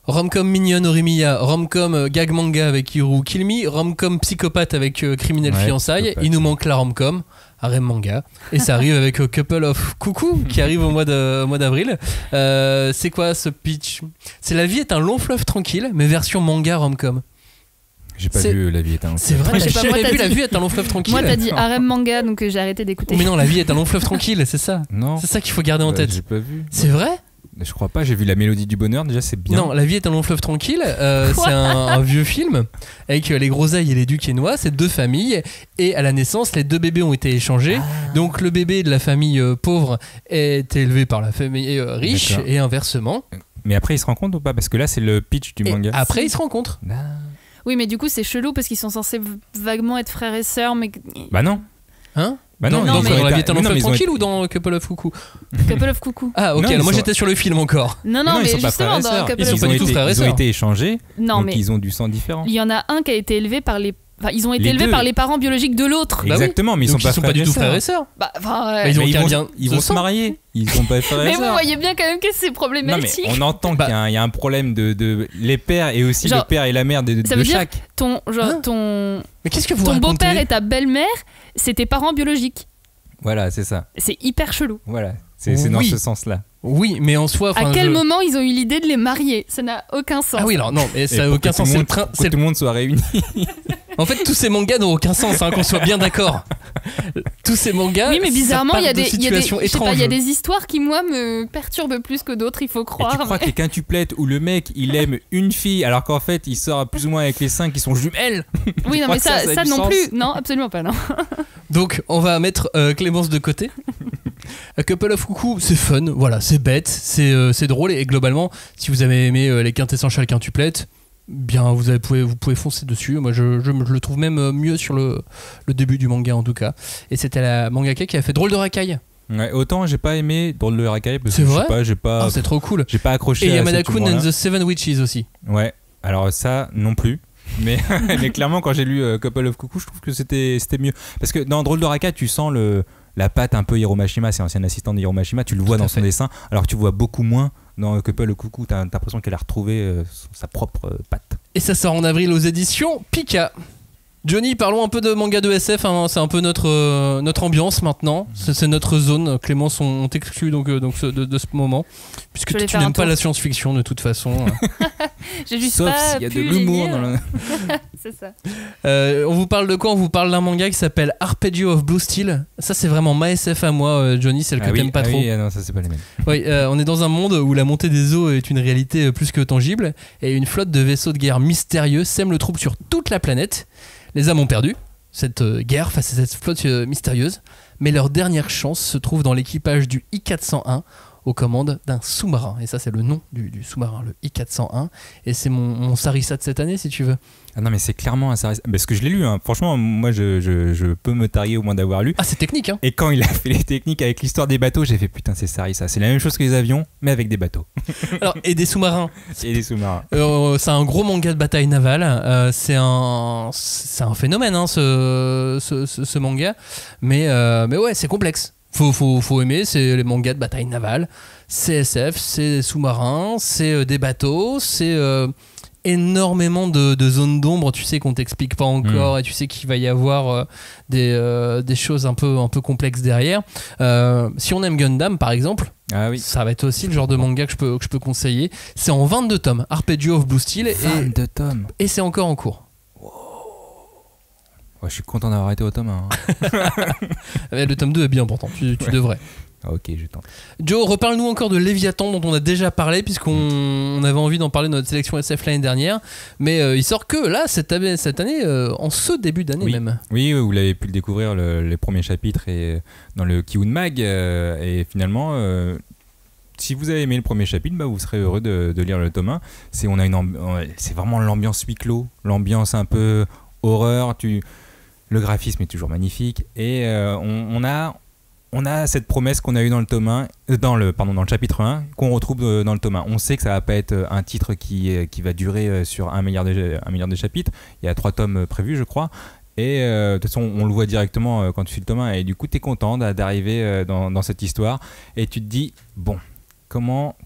Romcom mignonne Horimiya, romcom gag manga avec Kiru Kill Me, romcom psychopathe avec Criminel Fiançailles. Il nous manque la romcom harem manga, et ça arrive avec Couple of Cuckoo qui arrive au mois d'avril. C'est quoi ce pitch? C'est La vie est un long fleuve tranquille, mais version manga romcom. J'ai pas vu La vie est un long fleuve. C'est vrai, j'ai jamais vu La vie est un long fleuve tranquille. Moi, t'as dit harem manga, donc j'ai arrêté d'écouter. Mais non, La vie est un long fleuve tranquille, c'est ça. Non. C'est ça qu'il faut garder en tête. J'ai pas vu. C'est vrai? Je crois pas, j'ai vu La mélodie du bonheur, déjà c'est bien. Non, La vie est un long fleuve tranquille, c'est un vieux film avec les Groseilles et les Duquesnois, c'est deux familles, et à la naissance, les deux bébés ont été échangés. Donc le bébé de la famille pauvre est élevé par la famille riche, et inversement. Mais après ils se rencontrent ou pas? Parce que là c'est le pitch du manga. Après ils se rencontrent. Oui, mais du coup c'est chelou parce qu'ils sont censés vaguement être frères et sœurs, mais... Bah non. Hein? Bah non, dans La vie est un long fleuve tranquille ou dans Couple of Cuckoo? Couple of Cuckoo. Ah ok, alors moi j'étais sur le film encore. Non, mais justement dans Couple of Cuckoo. Ils sont pas du tout frères et sœurs. Ils ont été échangés, donc mais ils ont du sang différent. Il y en a un qui a été élevé par les... Enfin, ils ont été élevés par les parents biologiques de l'autre. Exactement, mais ils sont pas du tout frères et sœurs. Ils vont se marier. Ils sont pas frères et sœurs. Mais vous voyez bien quand même que c'est problématique. Non, mais on entend qu'il y a un problème de les pères et aussi le père et la mère de chaque. Mais qu'est-ce que vous racontez? Ton beau-père et ta belle-mère, c'est tes parents biologiques. Voilà, c'est ça. C'est hyper chelou. Voilà, c'est dans ce sens-là. Oui, mais en soi... À quel moment ils ont eu l'idée de les marier? Ça n'a aucun sens. Ah oui, alors non, mais ça n'a aucun sens. Pour que tout le monde soit réuni. En fait, tous ces mangas n'ont aucun sens, qu'on soit bien d'accord. Tous ces mangas... Oui, mais bizarrement, il y a des histoires qui, moi, me perturbent plus que d'autres, il faut croire. Et tu crois que les quintuplettes où le mec, il aime une fille, alors qu'en fait, il sort plus ou moins avec les 5 qui sont jumelles? Oui, non, mais ça non plus. Non, absolument pas, non. Donc, on va mettre Clémence de côté. A Couple of Cuckoo, c'est fun, voilà, c'est bête, c'est drôle, et globalement, si vous avez aimé les quintessentiales quintuplettes, bien, vous pouvez foncer dessus. Moi, je le trouve même mieux sur le début du manga, en tout cas. Et c'était la mangaka qui a fait Drôle de racaille. Ouais, autant j'ai pas aimé Drôle de racaille parce que j'ai pas c'est trop cool. J'ai pas accroché. Et Yamada-kun and the Seven Witches aussi. Ouais, alors ça non plus. Mais clairement, quand j'ai lu Couple of Cuckoo, je trouve que c'était mieux. Parce que dans Drôle de racaille, tu sens la patte un peu Hiromashima, c'est l'ancien assistant de Hiromashima, tu le vois dans son dessin, alors que tu vois beaucoup moins dans Couple of Cuckoo, t'as l'impression qu'elle a retrouvé sa propre patte. Et ça sort en avril aux éditions Pika. Johnny, parlons un peu de manga de SF, hein. C'est un peu notre ambiance maintenant, c'est notre zone. Clémence, on t'exclut donc de ce moment, puisque tu n'aimes pas la science-fiction de toute façon. J'ai juste Sauf pas s'il y a de pu l'humour les dans lire. le... C'est ça. On vous parle de quoi? On vous parle d'un manga qui s'appelle Arpeggio of Blue Steel. Ça c'est vraiment ma SF à moi, Johnny, celle que t'aimes pas trop. Oui, non, ça c'est pas les mêmes. Oui, on est dans un monde où la montée des eaux est une réalité plus que tangible, et une flotte de vaisseaux de guerre mystérieux sème le trouble sur toute la planète. Les hommes ont perdu cette guerre face à cette flotte mystérieuse, mais leur dernière chance se trouve dans l'équipage du I-401 aux commandes d'un sous-marin. Et ça, c'est le nom du sous-marin, le I-401. Et c'est mon Sarissa de cette année, si tu veux. Ah non, mais c'est clairement un Sarissa. Parce que je l'ai lu, hein. Franchement, moi je peux me targuer au moins d'avoir lu. Ah, c'est technique, hein. Et quand il a fait les techniques avec l'histoire des bateaux, j'ai fait putain, c'est Sarissa. C'est la même chose que les avions, mais avec des bateaux. Alors, et des sous-marins. Et des sous-marins. C'est un gros manga de bataille navale. C'est un phénomène, hein, ce manga. Mais ouais, c'est complexe. Faut aimer, c'est les mangas de bataille navale. C'est SF, c'est sous-marins, c'est des bateaux, c'est énormément de zones d'ombre, tu sais, qu'on t'explique pas encore, et tu sais qu'il va y avoir des choses un peu complexes derrière. Si on aime Gundam par exemple, ça va être aussi le genre de manga que je peux conseiller. C'est en 22 tomes, Arpeggio of Blue Steel, 22 tomes. Et c'est encore en cours. Ouais, je suis content d'avoir arrêté au tome 1. Le tome 2 est bien important, tu devrais. Ah, ok, je tente. Joe, reparle-nous encore de Léviathan dont on a déjà parlé, puisqu'on avait envie d'en parler dans notre sélection SF l'année dernière. Mais il sort que là, cette année, en ce début d'année même. Oui, vous l'avez pu le découvrir, les premiers chapitres et dans le Kiun Mag. Et finalement, si vous avez aimé le premier chapitre, vous serez heureux de lire le tome 1. C'est vraiment l'ambiance huis clos, l'ambiance un peu horreur. Le graphisme est toujours magnifique. Et on a cette promesse qu'on a eue dans le tome 1, dans le chapitre 1, qu'on retrouve dans le tome 1. On sait que ça va pas être un titre qui va durer sur 1 milliard de chapitres. Il y a 3 tomes prévus, je crois. Et de toute façon, on le voit directement quand tu fais le tome 1. Et du coup, tu es content d'arriver dans cette histoire. Et tu te dis, bon,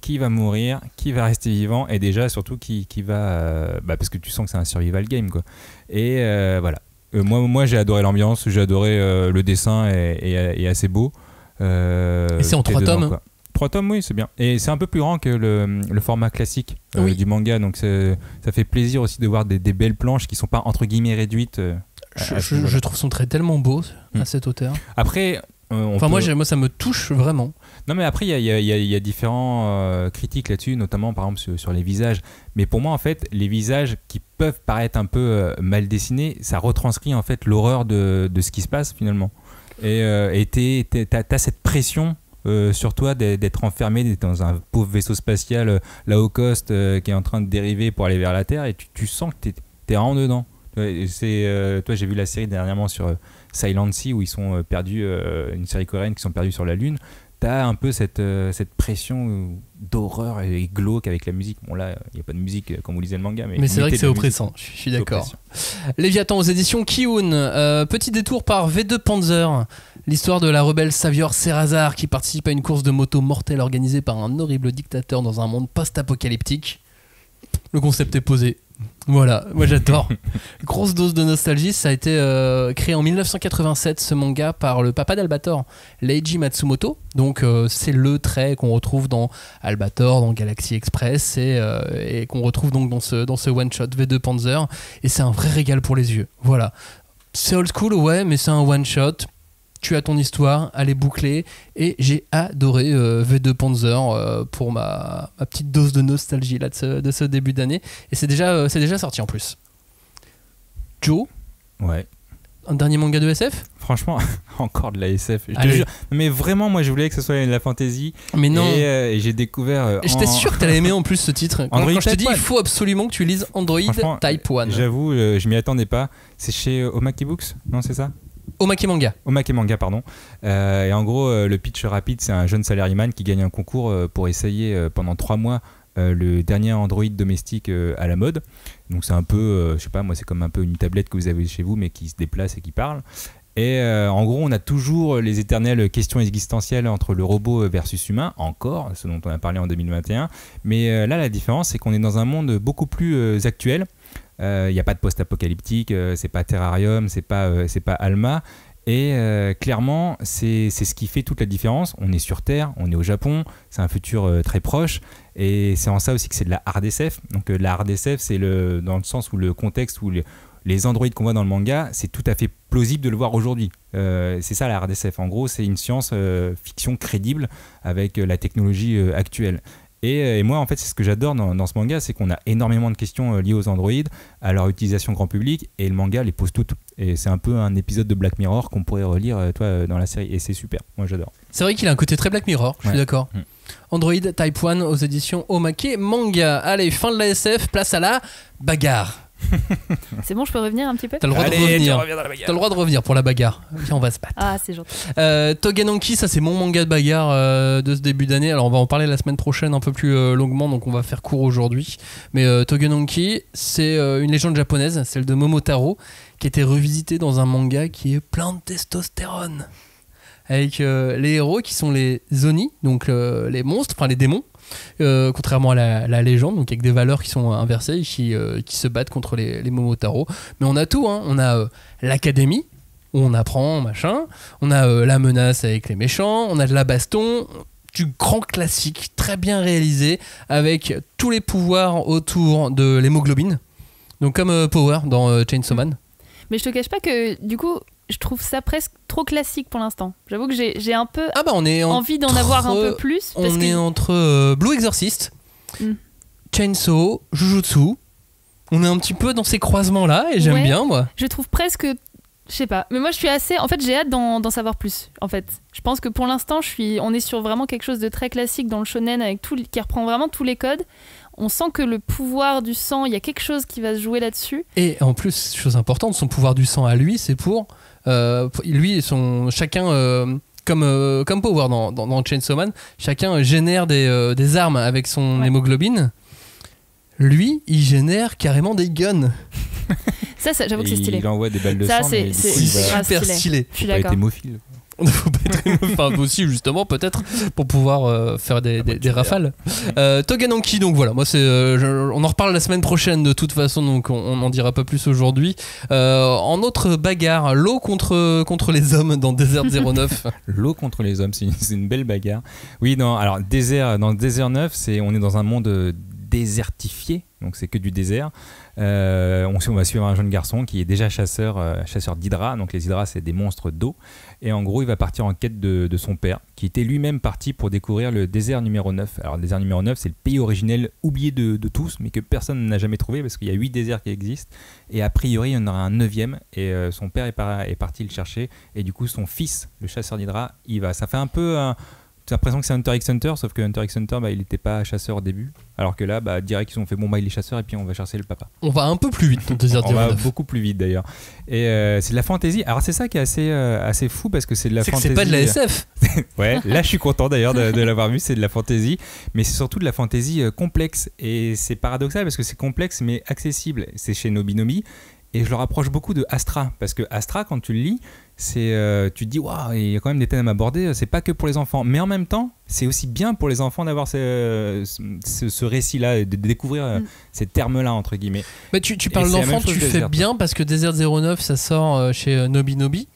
qui va mourir, qui va rester vivant, et déjà, surtout, qui va... parce que tu sens que c'est un survival game, quoi. Et voilà. Moi j'ai adoré l'ambiance, j'ai adoré le dessin est assez beau. Et c'est en 3 tomes, quoi. 3 tomes, oui, c'est bien. Et c'est un peu plus grand que le format classique du manga, donc ça fait plaisir aussi de voir des belles planches qui sont pas entre guillemets réduites. Je trouve son trait tellement beau à cet auteur. Après, moi ça me touche vraiment. Non, mais après il y a différents critiques là-dessus, notamment par exemple sur les visages. Mais pour moi en fait, les visages qui peuvent paraître un peu mal dessinés, ça retranscrit en fait l'horreur de ce qui se passe finalement. Et t'as cette pression sur toi d'être enfermé, d'être dans un pauvre vaisseau spatial low cost qui est en train de dériver pour aller vers la Terre, et tu sens que t'es vraiment dedans. Toi, j'ai vu la série dernièrement sur Silent Sea où ils sont perdus, une série coréenne qui sont perdus sur la Lune. T'as un peu cette pression d'horreur et glauque avec la musique. Bon, là, il n'y a pas de musique comme vous lisez le manga. Mais c'est vrai que c'est oppressant, je suis d'accord. Léviathan aux éditions Kiun. Petit détour par V2 Panzer. L'histoire de la rebelle Savior Serrazar qui participe à une course de moto mortelle organisée par un horrible dictateur dans un monde post-apocalyptique. Le concept est posé. Voilà, moi j'adore. Grosse dose de nostalgie. Ça a été créé en 1987, ce manga, par le papa d'Albator, Leiji Matsumoto. Donc c'est le trait qu'on retrouve dans Albator, dans Galaxy Express, et qu'on retrouve donc dans ce one shot V2 Panzer. Et c'est un vrai régal pour les yeux. Voilà, c'est old school, ouais, mais c'est un one shot. Tu as ton histoire, elle est bouclée, et j'ai adoré V2 Panzer pour ma petite dose de nostalgie là, de ce début d'année. Et c'est déjà sorti en plus. Joe ? Ouais. Un dernier manga de SF ? Franchement, encore de la SF. Je te jure. Mais vraiment, moi, je voulais que ce soit de la fantasy. Mais non. Et j'ai découvert. J'étais sûr que tu allais aimer en plus ce titre. Quand je te dis, il faut absolument que tu lises Android Type 1. J'avoue, je m'y attendais pas. C'est chez Omaki Books, non, c'est ça ? Omake Manga, pardon. Et en gros, le pitch rapide, c'est un jeune salaryman qui gagne un concours pour essayer pendant 3 mois le dernier Android domestique à la mode. Donc c'est un peu, je sais pas, moi c'est comme un peu une tablette que vous avez chez vous mais qui se déplace et qui parle. Et en gros, on a toujours les éternelles questions existentielles entre le robot versus humain, encore, ce dont on a parlé en 2021. Mais là, la différence, c'est qu'on est dans un monde beaucoup plus actuel. Il n'y a pas de post-apocalyptique, c'est pas Terrarium, c'est pas Alma. Et clairement, c'est ce qui fait toute la différence. On est sur Terre, on est au Japon, c'est un futur très proche. Et c'est en ça aussi que c'est de la hard SF. Donc la hard SF, c'est dans le sens où le contexte où les androïdes qu'on voit dans le manga, c'est tout à fait plausible de le voir aujourd'hui. C'est ça la hard SF. En gros, c'est une science-fiction crédible avec la technologie actuelle. Et moi, en fait, c'est ce que j'adore dans ce manga, c'est qu'on a énormément de questions liées aux androïdes, à leur utilisation grand public, et le manga les pose toutes. Et c'est un peu un épisode de Black Mirror qu'on pourrait relire dans la série. Et c'est super, moi j'adore. C'est vrai qu'il a un côté très Black Mirror, je suis d'accord. Android Type 1 aux éditions Omake Manga. Allez, fin de la SF, place à la bagarre. C'est bon, je peux revenir un petit peu ? T'as le droit de revenir. T'as le droit de revenir pour la bagarre. Viens, on va se battre. Ah, c'est gentil. Togenanki, ça c'est mon manga de bagarre de ce début d'année. Alors on va en parler la semaine prochaine un peu plus longuement, donc on va faire court aujourd'hui. Mais Togenanki, c'est une légende japonaise, celle de Momotaro, qui a été revisitée dans un manga qui est plein de testostérone. Avec les héros qui sont les Oni, donc les monstres, enfin les démons. Contrairement à la légende, donc avec des valeurs qui sont inversées et qui se battent contre les Momotaro. Mais on a tout, hein. On a l'académie où on apprend machin, on a la menace avec les méchants, on a de la baston, du grand classique très bien réalisé avec tous les pouvoirs autour de l'hémoglobine, donc comme Power dans Chainsaw Man. Mais je te cache pas que du coup je trouve ça presque trop classique pour l'instant. J'avoue que j'ai un peu envie d'en avoir un peu plus. On est entre Blue Exorcist, Chainsaw, Jujutsu. On est un petit peu dans ces croisements-là et j'aime bien, moi. Je trouve presque... Je sais pas. Mais moi, je suis assez... En fait, j'ai hâte d'en savoir plus, en fait. Je pense que pour l'instant, on est sur vraiment quelque chose de très classique dans le shonen avec qui reprend vraiment tous les codes. On sent que le pouvoir du sang, il y a quelque chose qui va se jouer là-dessus. Et en plus, chose importante, son pouvoir du sang à lui, c'est pour... lui et chacun comme Power dans Chainsaw Man, chacun génère des armes avec son hémoglobine. Lui, il génère carrément des guns. Ça j'avoue que c'est stylé. Il envoie des balles de sang. C'est super stylé. Je suis d'accord. Pas être hémophile. Faut pas être enfin aussi justement peut-être pour pouvoir faire des rafales. Togenanki, donc voilà, moi on en reparle la semaine prochaine de toute façon, donc on n'en dira pas plus aujourd'hui. En autre bagarre, l'eau contre les hommes dans Desert 09. L'eau contre les hommes, c'est une belle bagarre. Oui, dans Desert 9, on est dans un monde désertifié, donc c'est que du désert. On va suivre un jeune garçon qui est déjà chasseur d'hydra. Donc les hydras, c'est des monstres d'eau. Et en gros, il va partir en quête de son père, qui était lui-même parti pour découvrir le désert numéro 9. Alors le désert numéro 9, c'est le pays originel oublié de tous, mais que personne n'a jamais trouvé, parce qu'il y a 8 déserts qui existent. Et a priori, il y en aura un 9e. Et son père est parti le chercher. Et du coup, son fils, le chasseur d'hydra, il va. Ça fait un peu... J'ai l'impression que c'est Hunter x Hunter, sauf que Hunter x Hunter, il n'était pas chasseur au début. Alors que là, direct, ils ont fait il est chasseur et puis on va chercher le papa. On va un peu plus vite dans Desert 09. On va beaucoup plus vite d'ailleurs. Et c'est de la fantasy. Alors c'est ça qui est assez fou parce que c'est de la fantasy. C'est pas de la SF. Ouais, là je suis content d'ailleurs de l'avoir vu, c'est de la fantasy. Mais c'est surtout de la fantasy complexe. Et c'est paradoxal parce que c'est complexe mais accessible. C'est chez Nobinomi. Et je le rapproche beaucoup de Astra. Parce que Astra, quand tu le lis, tu te dis waouh, il y a quand même des thèmes abordés, c'est pas que pour les enfants, mais en même temps c'est aussi bien pour les enfants d'avoir ce récit-là, de découvrir ces termes-là entre guillemets. Mais tu parles d'enfants, tu fais bien parce que Desert 09 ça sort chez Nobinomi,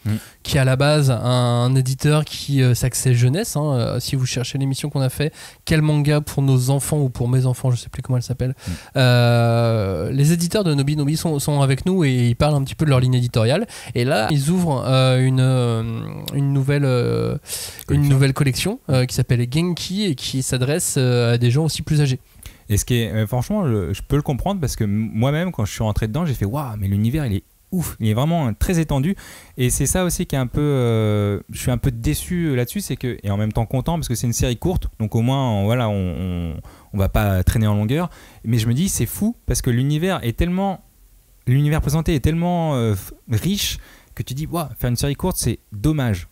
qui est à la base un éditeur qui s'axait jeunesse. Si vous cherchez l'émission qu'on a fait, quel manga pour nos enfants ou pour mes enfants, je sais plus comment elle s'appelle. Les éditeurs de Nobinomi sont avec nous et ils parlent un petit peu de leur ligne éditoriale. Et là ils ouvrent une nouvelle collection qui s'appelle Genki et qui s'adresse à des gens aussi plus âgés. Et ce qui est franchement, je peux le comprendre parce que moi-même quand je suis rentré dedans, j'ai fait waouh, mais l'univers il est ouf, il est vraiment très étendu. Et c'est ça aussi qui est un peu, je suis un peu déçu là-dessus, c'est que, et en même temps content parce que c'est une série courte, donc au moins on va pas traîner en longueur. Mais je me dis c'est fou parce que l'univers présenté est tellement riche que tu dis faire une série courte c'est dommage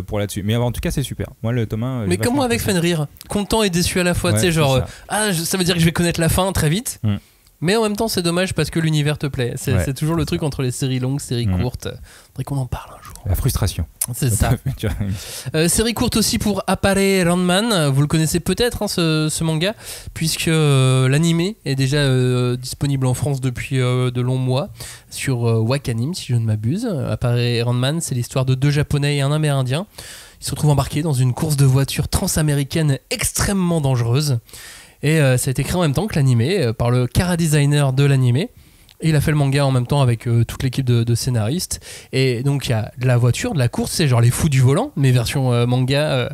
pour là-dessus, mais en tout cas c'est super. Moi le tome 1 mais comment avec Fenrir, content et déçu à la fois, tu sais, genre ça veut dire que je vais connaître la fin très vite, Mais en même temps, c'est dommage parce que l'univers te plaît. C'est toujours le truc entre les séries longues, séries courtes. Faudrait qu'on en parle un jour. La frustration. C'est ça. Série courte aussi pour Appare Ranman. Vous le connaissez peut-être, hein, ce manga, puisque l'animé est déjà disponible en France depuis de longs mois sur Wakanim, si je ne m'abuse. Appare Ranman, c'est l'histoire de 2 Japonais et un Amérindien. Ils se retrouvent embarqués dans une course de voitures transaméricaine extrêmement dangereuse. Et ça a été créé en même temps que l'animé par le chara-designer de l'animé. Et il a fait le manga en même temps avec toute l'équipe de scénaristes. Et donc il y a de la voiture, de la course, c'est genre les fous du volant, mais version manga.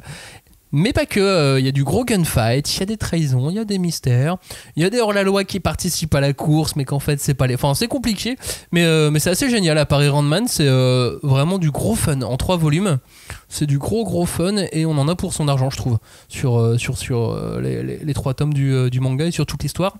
Mais pas que, il y a du gros gunfight, il y a des trahisons, il y a des mystères, il y a des hors-la-loi qui participent à la course, mais qu'en fait c'est pas les... Enfin c'est compliqué, mais c'est assez génial. À Paris Ranman, c'est vraiment du gros fun en 3 volumes. C'est du gros fun et on en a pour son argent, je trouve, sur les 3 tomes du manga et sur toute l'histoire.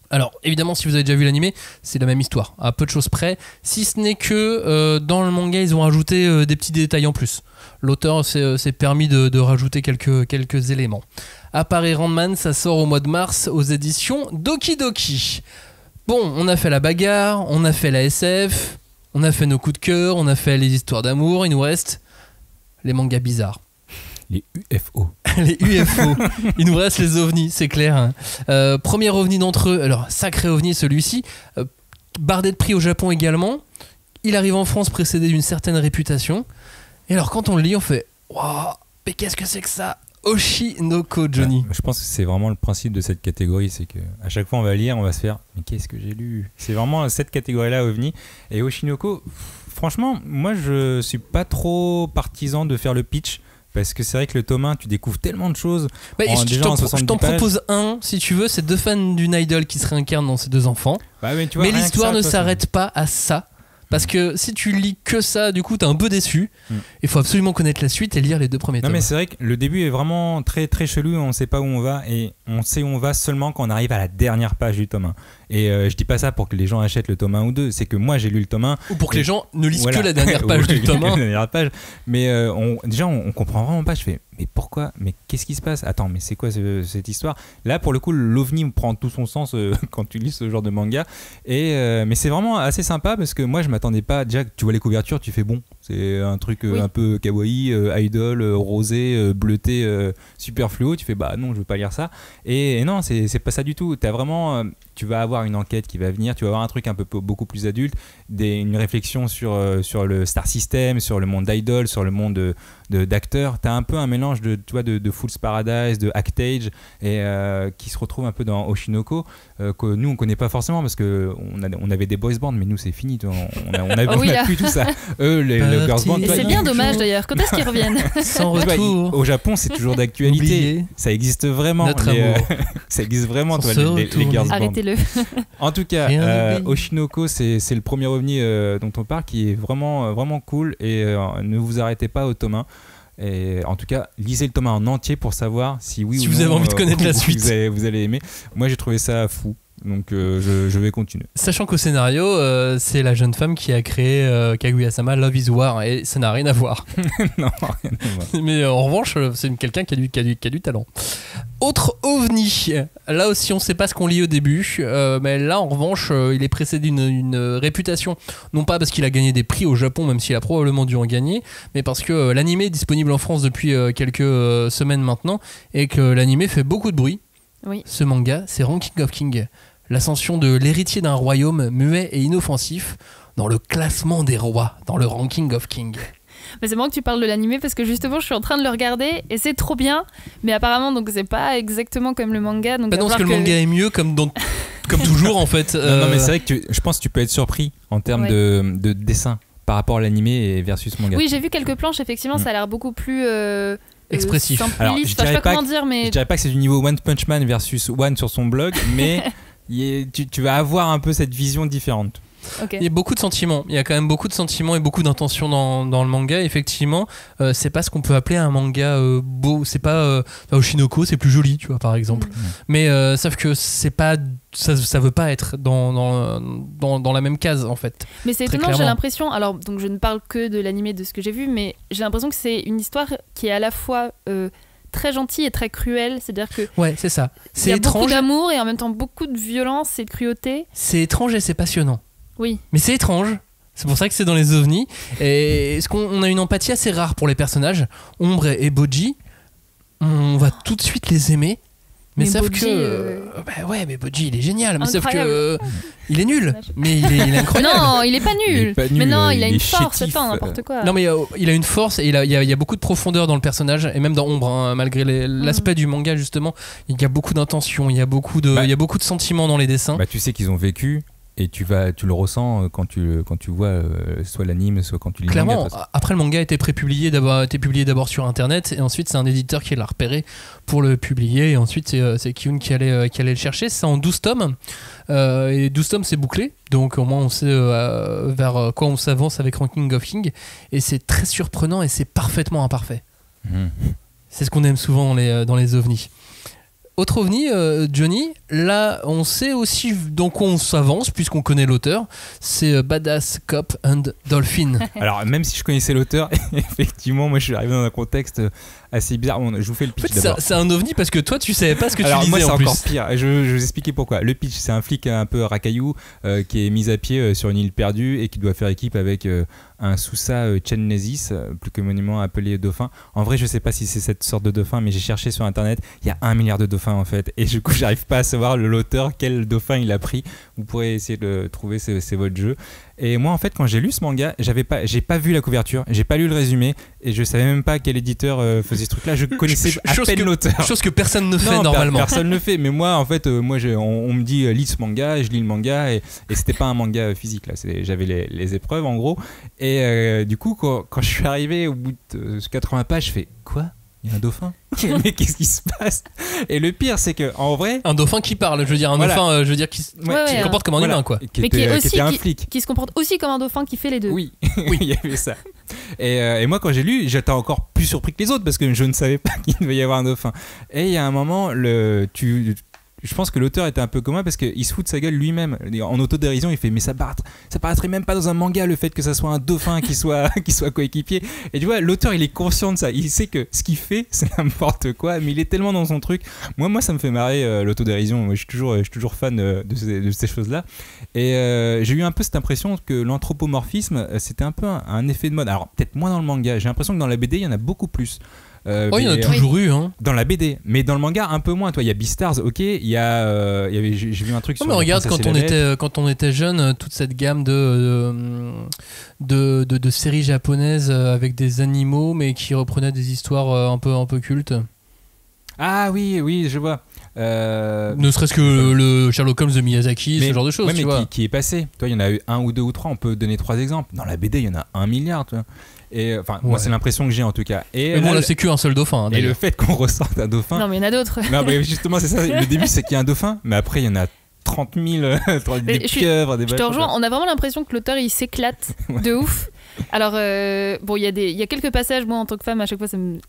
Alors évidemment, si vous avez déjà vu l'animé, c'est la même histoire, à peu de choses près, si ce n'est que dans le manga ils ont rajouté des petits détails en plus. L'auteur s'est permis de rajouter quelques éléments. Appare Ranman, ça sort au mois de mars aux éditions Doki Doki. Bon, on a fait la bagarre, on a fait la SF, on a fait nos coups de cœur, on a fait les histoires d'amour, il nous reste les mangas bizarres. Les UFO. Les UFO. Il nous reste les ovnis, c'est clair. Hein. Premier ovni d'entre eux, alors sacré ovni celui-ci, bardé de prix au Japon également. Il arrive en France précédé d'une certaine réputation. Et alors quand on le lit, on fait waouh, mais qu'est-ce que c'est que ça? Oshinoko, Johnny. Je pense que c'est vraiment le principe de cette catégorie, c'est que à chaque fois on va lire, on va se faire mais qu'est-ce que j'ai lu? C'est vraiment cette catégorie-là, ovni. Et Oshinoko, franchement, moi je suis pas trop partisan de faire le pitch. Parce que c'est vrai que le tome 1, tu découvres tellement de choses. Je t'en propose un, si tu veux, c'est 2 fans d'une idol qui se réincarnent dans ces 2 enfants. Bah, mais tu vois, mais l'histoire ne s'arrête pas à ça. Parce que si tu lis que ça, du coup, t'es un peu déçu. Il faut absolument connaître la suite et lire les 2 premiers tomes. Non, mais c'est vrai que le début est vraiment très très chelou. On ne sait pas où on va et on sait où on va seulement quand on arrive à la dernière page du tome 1. Et je dis pas ça pour que les gens achètent le tome 1 ou 2. C'est que moi j'ai lu le tome 1. Ou pour que les gens ne lisent que la dernière page du tome 1. La dernière page. Mais déjà, on comprend vraiment pas. Je fais, mais pourquoi? Mais qu'est-ce qui se passe? Attends, mais c'est quoi cette histoire? Là, pour le coup, l'ovni prend tout son sens quand tu lis ce genre de manga. Mais c'est vraiment assez sympa parce que moi je m'attendais pas. Déjà, tu vois les couvertures, tu fais bon. C'est un truc un peu kawaii, idol, rosé, bleuté, super fluo. Tu fais bah non, je veux pas lire ça. Et non, c'est pas ça du tout. T'as vraiment, tu vas avoir une enquête qui va venir. Tu vas avoir un truc un peu beaucoup plus adulte, une réflexion sur le star system, sur le monde d'idol, sur le monde d'acteurs. T'as un peu un mélange de Fool's Paradise, de Actage, et qui se retrouve un peu dans Oshinoko, que nous on connaît pas forcément parce que on avait des boys bands, mais nous c'est fini. On a plus tout ça. Eux, le girls band. Et c'est bien dommage d'ailleurs. Quand est-ce qu'ils reviennent? Sans retour. Au Japon, c'est toujours d'actualité. Oublié. Ça existe vraiment. Ça existe vraiment, les girls band. Arrêtez-le. En tout cas, Oshinoko, c'est le premier ovni dont on parle, qui est vraiment, vraiment cool. Et ne vous arrêtez pas au tome 1. Et en tout cas, lisez le tome 1 en entier pour savoir si oui si ou vous non, avez envie de connaître la suite. Vous allez aimer. Moi, j'ai trouvé ça fou. Donc je vais continuer. Sachant qu'au scénario, c'est la jeune femme qui a créé Kaguya-sama Love is War, et ça n'a rien à voir. Non, rien à voir. Mais en revanche, c'est quelqu'un qui a du talent. Autre ovni, là aussi on ne sait pas ce qu'on lit au début, mais là en revanche il est précédé d'une réputation, non pas parce qu'il a gagné des prix au Japon, même s'il a probablement dû en gagner, mais parce que l'animé est disponible en France depuis quelques semaines maintenant, et que l'animé fait beaucoup de bruit. Oui. Ce manga, c'est Ranking of King, l'ascension de l'héritier d'un royaume muet et inoffensif dans le classement des rois, dans le Ranking of King. Mais c'est marrant que tu parles de l'animé parce que justement je suis en train de le regarder et c'est trop bien, mais apparemment donc c'est pas exactement comme le manga. Donc non, parce que le manga est mieux comme toujours en fait. Non, mais c'est vrai que je pense que tu peux être surpris en termes de dessin par rapport à l'animé versus manga. Oui, j'ai vu quelques planches, effectivement ça a l'air beaucoup plus... expressif. Alors, je dirais pas que c'est du niveau One Punch Man versus One sur son blog, mais tu vas avoir un peu cette vision différente. Okay. Il y a beaucoup de sentiments, il y a quand même beaucoup de sentiments et beaucoup d'intentions dans le manga. Effectivement, c'est pas ce qu'on peut appeler un manga beau. C'est pas Oshinoko, c'est plus joli, tu vois, par exemple. Mais sauf que c'est pas, ça veut pas être dans la même case en fait. Mais c'est étonnant, j'ai l'impression. Alors donc je ne parle que de l'animé, de ce que j'ai vu, mais j'ai l'impression que c'est une histoire qui est à la fois très gentil et très cruel. C'est-à-dire que Ouais, c'est ça. il C'est y a beaucoup étrange. d'amour et en même temps beaucoup de violence et de cruauté. C'est étrange et c'est passionnant. Oui. Mais c'est étrange. C'est pour ça que c'est dans les ovnis. Et est-ce qu'on a une empathie assez rare pour les personnages, Ombre et Boji. On va tout de suite les aimer. Mais sauf Boji, que. Bah ouais, mais Boji, il est génial. Mais sauf Incroyable. que. Il est nul. Mais il est incroyable. Non, il est pas nul. Il est pas nul, Mais non, il a il une est force. chétif. Attends, n'importe quoi. Non mais il a une force et il y a beaucoup de profondeur dans le personnage et même dans Ombre, hein, malgré l'aspect du manga justement, il y a beaucoup d'intention, il y a beaucoup de sentiments dans les dessins. Bah, tu sais qu'ils ont vécu et tu le ressens quand tu vois soit l'anime, soit quand tu lis le manga. Clairement, de toute façon. après le manga a été prépublié, été publié d'abord sur internet et ensuite c'est un éditeur qui l'a repéré pour le publier et ensuite c'est Kiyun qui allait le chercher. C'est en 12 tomes et 12 tomes c'est bouclé, donc au moins on sait vers quoi on s'avance avec Ranking of King et c'est très surprenant et c'est parfaitement imparfait. C'est ce qu'on aime souvent dans les ovnis. Autre ovni, Johnny, là on sait aussi dans quoi on s'avance puisqu'on connaît l'auteur, c'est Badass Cop and Dolphin. Alors même si je connaissais l'auteur, effectivement moi je suis arrivé dans un contexte assez bizarre. Bon, je vous fais le En pitch fait, d'abord. c'est un ovni parce que toi tu savais pas ce que Alors tu moi disais c'est en plus. encore pire, je vais vous expliquer pourquoi. Le pitch, c'est un flic un peu racaillou qui est mis à pied sur une île perdue et qui doit faire équipe avec un Sousa Chennesis, plus communément appelé dauphin. En vrai je sais pas si c'est cette sorte de dauphin, mais j'ai cherché sur internet, il y a 1 milliard de dauphins en fait, et du coup j'arrive pas à savoir l'auteur quel dauphin il a pris. Vous pourrez essayer de trouver, c'est votre jeu. Et moi en fait quand j'ai lu ce manga, j'ai pas vu la couverture, j'ai pas lu le résumé et je savais même pas quel éditeur faisait ce truc là, je connaissais à peine l'auteur. Chose que personne ne fait Non, normalement. Personne ne le fait, mais moi en fait on me dit lis ce manga, je lis le manga et c'était pas un manga physique là, j'avais les épreuves en gros et du coup quand je suis arrivé au bout de 80 pages, je fais quoi ? Il y a un dauphin. Mais qu'est-ce qui se passe ? Et le pire, c'est que en vrai, un dauphin qui parle, je veux dire, Voilà. dauphin, qui se comporte comme un humain, quoi. Qui était un flic. Qui se comporte aussi comme un dauphin qui fait les deux. Oui, oui, il y avait ça. Et moi, quand j'ai lu, j'étais encore plus surpris que les autres parce que je ne savais pas qu'il devait y avoir un dauphin. Et il y a un moment, je pense que l'auteur était un peu comme moi parce qu'il se fout de sa gueule lui-même. En autodérision, il fait mais ça paraîtrait même pas dans un manga le fait que ça soit un dauphin qui soit coéquipier. Et tu vois, l'auteur il est conscient de ça. Il sait que ce qu'il fait c'est n'importe quoi, mais il est tellement dans son truc. Moi ça me fait marrer l'autodérision. Moi, je suis toujours fan de ces choses-là. Et j'ai eu un peu cette impression que l'anthropomorphisme c'était un peu un effet de mode. Alors peut-être moins dans le manga. J'ai l'impression que dans la BD il y en a beaucoup plus. Il y en a toujours eu, hein. Dans la BD, mais dans le manga un peu moins. Toi, il y a Beastars, ok. Il y avait, j'ai vu un truc. Non, sur mais la regarde princesse quand on était jeune, toute cette gamme de séries japonaises avec des animaux, mais qui reprenaient des histoires un peu cultes. Ah oui, je vois. Ne serait-ce que le Sherlock Holmes de Miyazaki, ce genre de choses, ouais, tu mais vois. Qui est passé. Toi, il y en a eu 1 ou 2 ou 3. On peut donner 3 exemples. Dans la BD, il y en a 1 milliard, tu vois. Et enfin, moi, c'est l'impression que j'ai en tout cas. Et mais bon, là, c'est qu'un seul dauphin. Et le fait qu'on ressorte un dauphin. Non, mais il y en a d'autres. Non, mais justement, c'est ça. Le début, c'est qu'il y a un dauphin, mais après, il y en a 30 000, des pieuvres, des Je te rejoins. On a vraiment l'impression que l'auteur il s'éclate de ouf. Alors bon, il y a quelques passages. Moi, en tant que femme, à chaque fois, ça me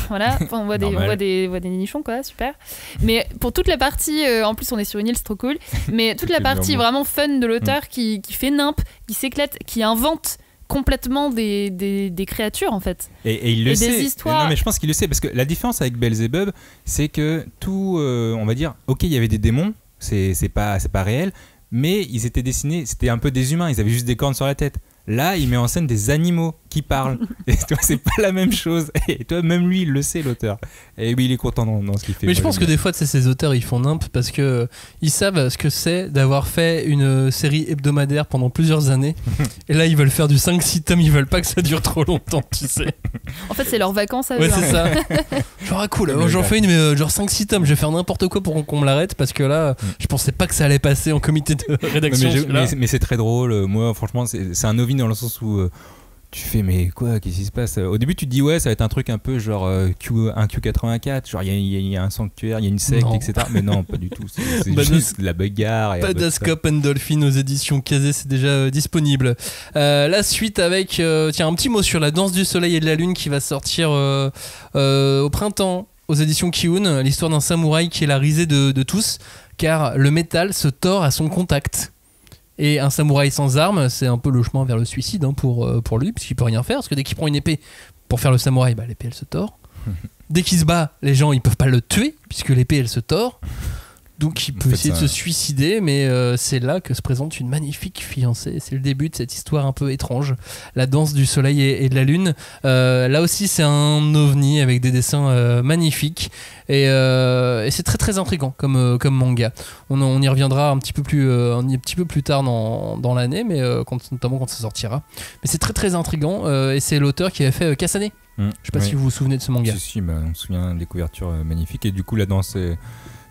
voilà. Enfin, on voit des nichons, quoi, super. Mais pour toute la partie, en plus, on est sur une île, c'est trop cool. Mais toute la partie vraiment fun de l'auteur qui fait nimp, qui s'éclate, qui invente complètement des créatures en fait. Et il le sait. Des histoires. Non, mais je pense qu'il le sait parce que la différence avec Belzebub, c'est que tout, on va dire, ok, il y avait des démons, c'est pas réel, mais ils étaient dessinés, c'était un peu des humains, ils avaient juste des cornes sur la tête. Là, il met en scène des animaux qui parlent. Et toi, c'est pas la même chose. Et toi, même lui, il le sait, l'auteur. Et oui, il est content dans ce qu'il fait. Mais je pense que des fois, ces auteurs, ils font nimp parce que ils savent ce que c'est d'avoir fait une série hebdomadaire pendant plusieurs années. Et là, ils veulent faire du 5-6 tomes. Ils veulent pas que ça dure trop longtemps, tu sais. En fait, c'est leurs vacances à eux. Ouais, c'est ça. Genre, ah, cool. J'en fais une, mais genre 5-6 tomes. Je vais faire n'importe quoi pour qu'on me l'arrête parce que là, je pensais pas que ça allait passer en comité de rédaction. Mais c'est très drôle. Moi, franchement, c'est un ovni dans le sens où tu fais mais quoi, qu'est-ce qui se passe? Au début tu te dis ouais, ça va être un truc un peu genre un Q84, genre il y a un sanctuaire, il y a une secte, etc. Mais non, pas du tout, c'est juste de la bagarre. Badass Cop and Dolphin aux éditions Kazé, c'est déjà disponible. La suite avec tiens, un petit mot sur La Danse du Soleil et de la Lune qui va sortir au printemps aux éditions Kiyun, l'histoire d'un samouraï qui est la risée de tous car le métal se tord à son contact. Et un samouraï sans armes, c'est un peu le chemin vers le suicide, hein, pour lui, puisqu'il peut rien faire, parce que dès qu'il prend une épée pour faire le samouraï, bah, l'épée elle se tord. dès qu'il se bat, les gens ils peuvent pas le tuer puisque l'épée elle se tord. Donc il peut essayer de se suicider, mais c'est là que se présente une magnifique fiancée. C'est le début de cette histoire un peu étrange, la danse du soleil et de la lune. Là aussi c'est un ovni avec des dessins magnifiques et c'est très très intriguant comme manga. On y reviendra un petit peu plus tard dans l'année, mais notamment quand ça sortira. Mais c'est très très intriguant et c'est l'auteur qui avait fait Kasane. Je sais pas si vous vous souvenez de ce manga. Si, on se souvient des couvertures magnifiques et du coup la danse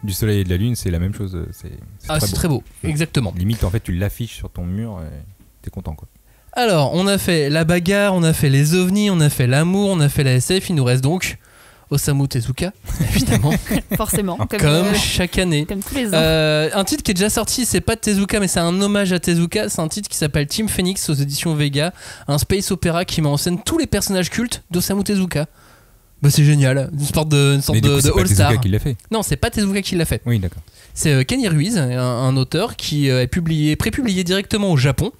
du soleil et de la lune, c'est la même chose. C'est très beau, exactement. Limite, en fait, tu l'affiches sur ton mur et t'es content, quoi. Alors, on a fait la bagarre, on a fait les ovnis, on a fait l'amour, on a fait la SF. Il nous reste donc Osamu Tezuka, évidemment. Forcément. Comme chaque année. Comme tous les ans. Un titre qui est déjà sorti, c'est pas de Tezuka, mais c'est un hommage à Tezuka. C'est un titre qui s'appelle Team Phoenix aux éditions Vega. Un space opéra qui met en scène tous les personnages cultes d'Osamu Tezuka. Bah c'est génial, une sorte de all-star. C'est Tezuka qui l'a fait. Non, c'est pas Tezuka qui l'a fait. Oui, d'accord. C'est Kenny Ruiz, un auteur qui est prépublié directement au Japon,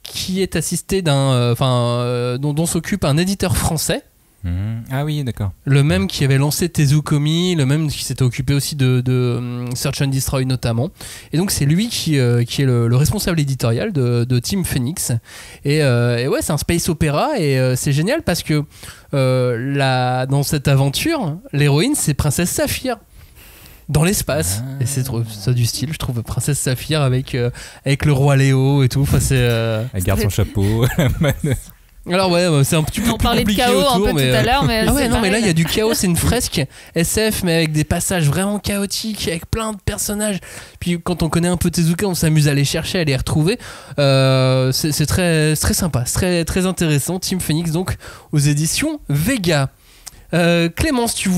qui est assisté dont s'occupe un éditeur français. Ah oui, d'accord. Le même qui avait lancé Tezukomi, le même qui s'était occupé aussi de Search and Destroy notamment. Et donc c'est lui qui est le responsable éditorial de Team Phoenix. Et ouais, c'est un space opéra et c'est génial parce que dans cette aventure, l'héroïne c'est Princesse Saphir. Dans l'espace. Et c'est ça du style, je trouve. Princesse Saphir avec le roi Léo et tout. Enfin, elle garde son chapeau. Alors ouais, c'est un petit peu plus compliqué. On parlait de chaos autour, un peu tout à l'heure, mais ah ouais, non, mais là il y a du chaos, c'est une fresque SF, mais avec des passages vraiment chaotiques, avec plein de personnages. Puis quand on connaît un peu Tezuka, on s'amuse à les chercher, à les retrouver. C'est très, très sympa, c'est très, très intéressant. Team Phoenix, donc, aux éditions Vega. Clémence, tu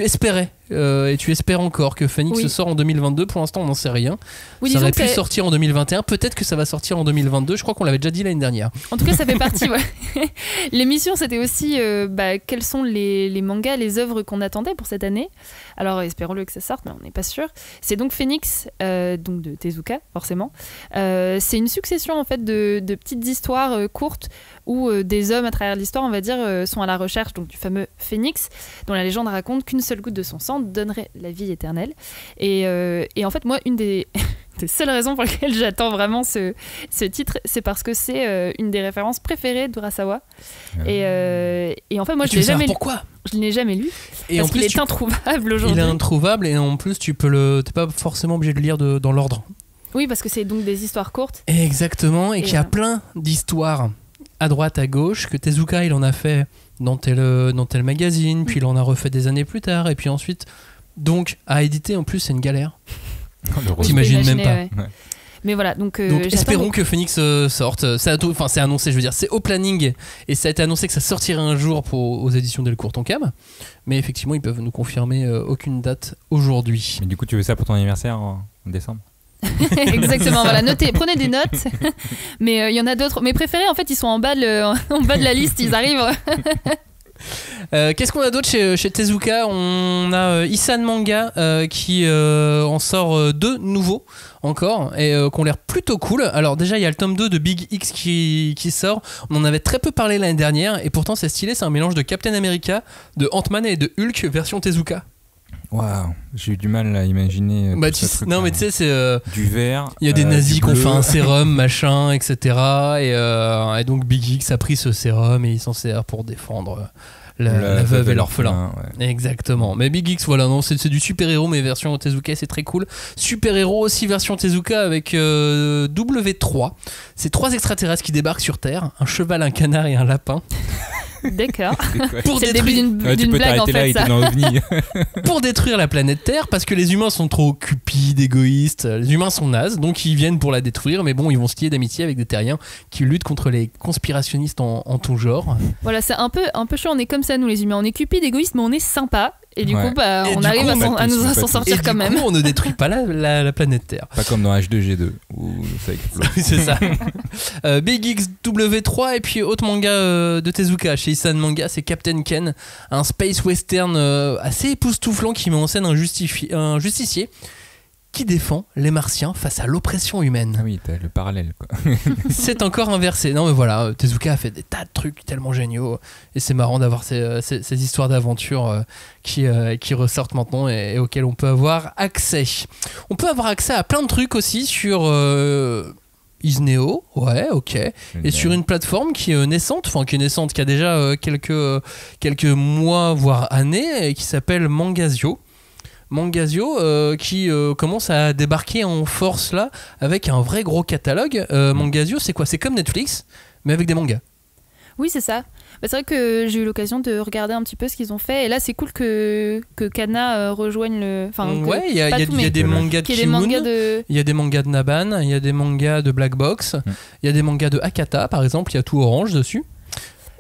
espérais et tu espères encore que Phoenix sort en 2022. Pour l'instant, on n'en sait rien. Oui, ça aurait pu sortir en 2021. Peut-être que ça va sortir en 2022. Je crois qu'on l'avait déjà dit l'année dernière. En tout cas, ça fait partie. Ouais. L'émission, c'était aussi quels sont les mangas, les œuvres qu'on attendait pour cette année. Alors, espérons-le que ça sorte, mais on n'est pas sûr. C'est donc Phoenix, donc de Tezuka, forcément. C'est une succession en fait de petites histoires courtes où des hommes à travers l'histoire, on va dire, sont à la recherche donc du fameux Phénix, dont la légende raconte qu'une seule goutte de son sang donnerait la vie éternelle. Et en fait, moi, une des seules raisons pour lesquelles j'attends vraiment ce titre, c'est parce que c'est une des références préférées d'Urasawa. Et en fait, moi, je l'ai jamais lu. Pourquoi ? Je ne l'ai jamais lu. Et parce en plus, qu'il est introuvable aujourd'hui. Il est introuvable et en plus, t'es pas forcément obligé de le lire dans l'ordre. Oui, parce que c'est donc des histoires courtes. Exactement, et qu'il y a plein d'histoires à droite, à gauche, que Tezuka, il en a fait dans tel magazine, puis il en a refait des années plus tard, et puis ensuite, donc, à éditer, en plus, c'est une galère. T'imagines même pas. Ouais. Mais voilà, donc espérons que Phoenix sorte. C'est annoncé, je veux dire, c'est au planning, et ça a été annoncé que ça sortirait un jour aux éditions Delcourt Tonkam, mais effectivement, ils peuvent nous confirmer aucune date aujourd'hui. Mais du coup, tu veux ça pour ton anniversaire en décembre ? Exactement, voilà, notez, prenez des notes. Mais il y en a d'autres. Mes préférés, en fait, ils sont en bas de la liste, ils arrivent. Qu'est-ce qu'on a d'autre chez Tezuka ? On a Isan Manga qui en sort 2 nouveaux encore et qui ont l'air plutôt cool. Alors déjà il y a le tome 2 de Big X qui sort. On en avait très peu parlé l'année dernière et pourtant c'est stylé, c'est un mélange de Captain America, de Ant-Man et de Hulk version Tezuka. Waouh, j'ai eu du mal à imaginer. Mais tu sais, c'est. Du vert. Il y a des nazis qui ont fait un sérum, machin, etc. Et donc Big X a pris ce sérum et il s'en sert pour défendre la veuve et l'orphelin. Ouais. Exactement. Mais Big X, voilà, non, c'est du super-héros, mais version Tezuka, c'est très cool. Super-héros aussi version Tezuka avec W3. C'est 3 extraterrestres qui débarquent sur Terre, un cheval, un canard et un lapin. D'accord. C'est le début d'une blague en fait, ça. Pour détruire la planète Terre, parce que les humains sont trop cupides, égoïstes, les humains sont nazes, donc ils viennent pour la détruire, mais bon, ils vont se lier d'amitié avec des terriens qui luttent contre les conspirationnistes en tout genre. Voilà, c'est un peu chaud, on est comme ça nous les humains, on est cupides, égoïstes, mais on est sympa. Et du coup, on arrive à nous s'en sortir quand même. Et du coup, on ne détruit pas la planète Terre. Pas comme dans H2G2 où ça explose. C'est ça. Big X W3 et puis autre manga de Tezuka chez Isan Manga, c'est Captain Ken, un space western assez époustouflant qui met en scène un justicier qui défend les Martiens face à l'oppression humaine. Ah oui, t'as le parallèle, quoi. C'est encore inversé. Non mais voilà, Tezuka a fait des tas de trucs tellement géniaux et c'est marrant d'avoir ces histoires d'aventure qui ressortent maintenant et auxquelles on peut avoir accès. On peut avoir accès à plein de trucs aussi sur Isneo, ouais, ok, et sur une plateforme qui est naissante, qui a déjà quelques mois voire années et qui s'appelle Mangazio. Qui commence à débarquer en force là avec un vrai gros catalogue. Mangazio, c'est quoi? C'est comme Netflix mais avec des mangas. Oui, c'est ça. Bah, c'est vrai que j'ai eu l'occasion de regarder un petit peu ce qu'ils ont fait et là c'est cool que Kana rejoigne le... ouais, il y a des mangas de Kiun, il y a des mangas de Naban, il y a des mangas de Black Box, il y a des mangas de Akata par exemple, il y a tout orange dessus.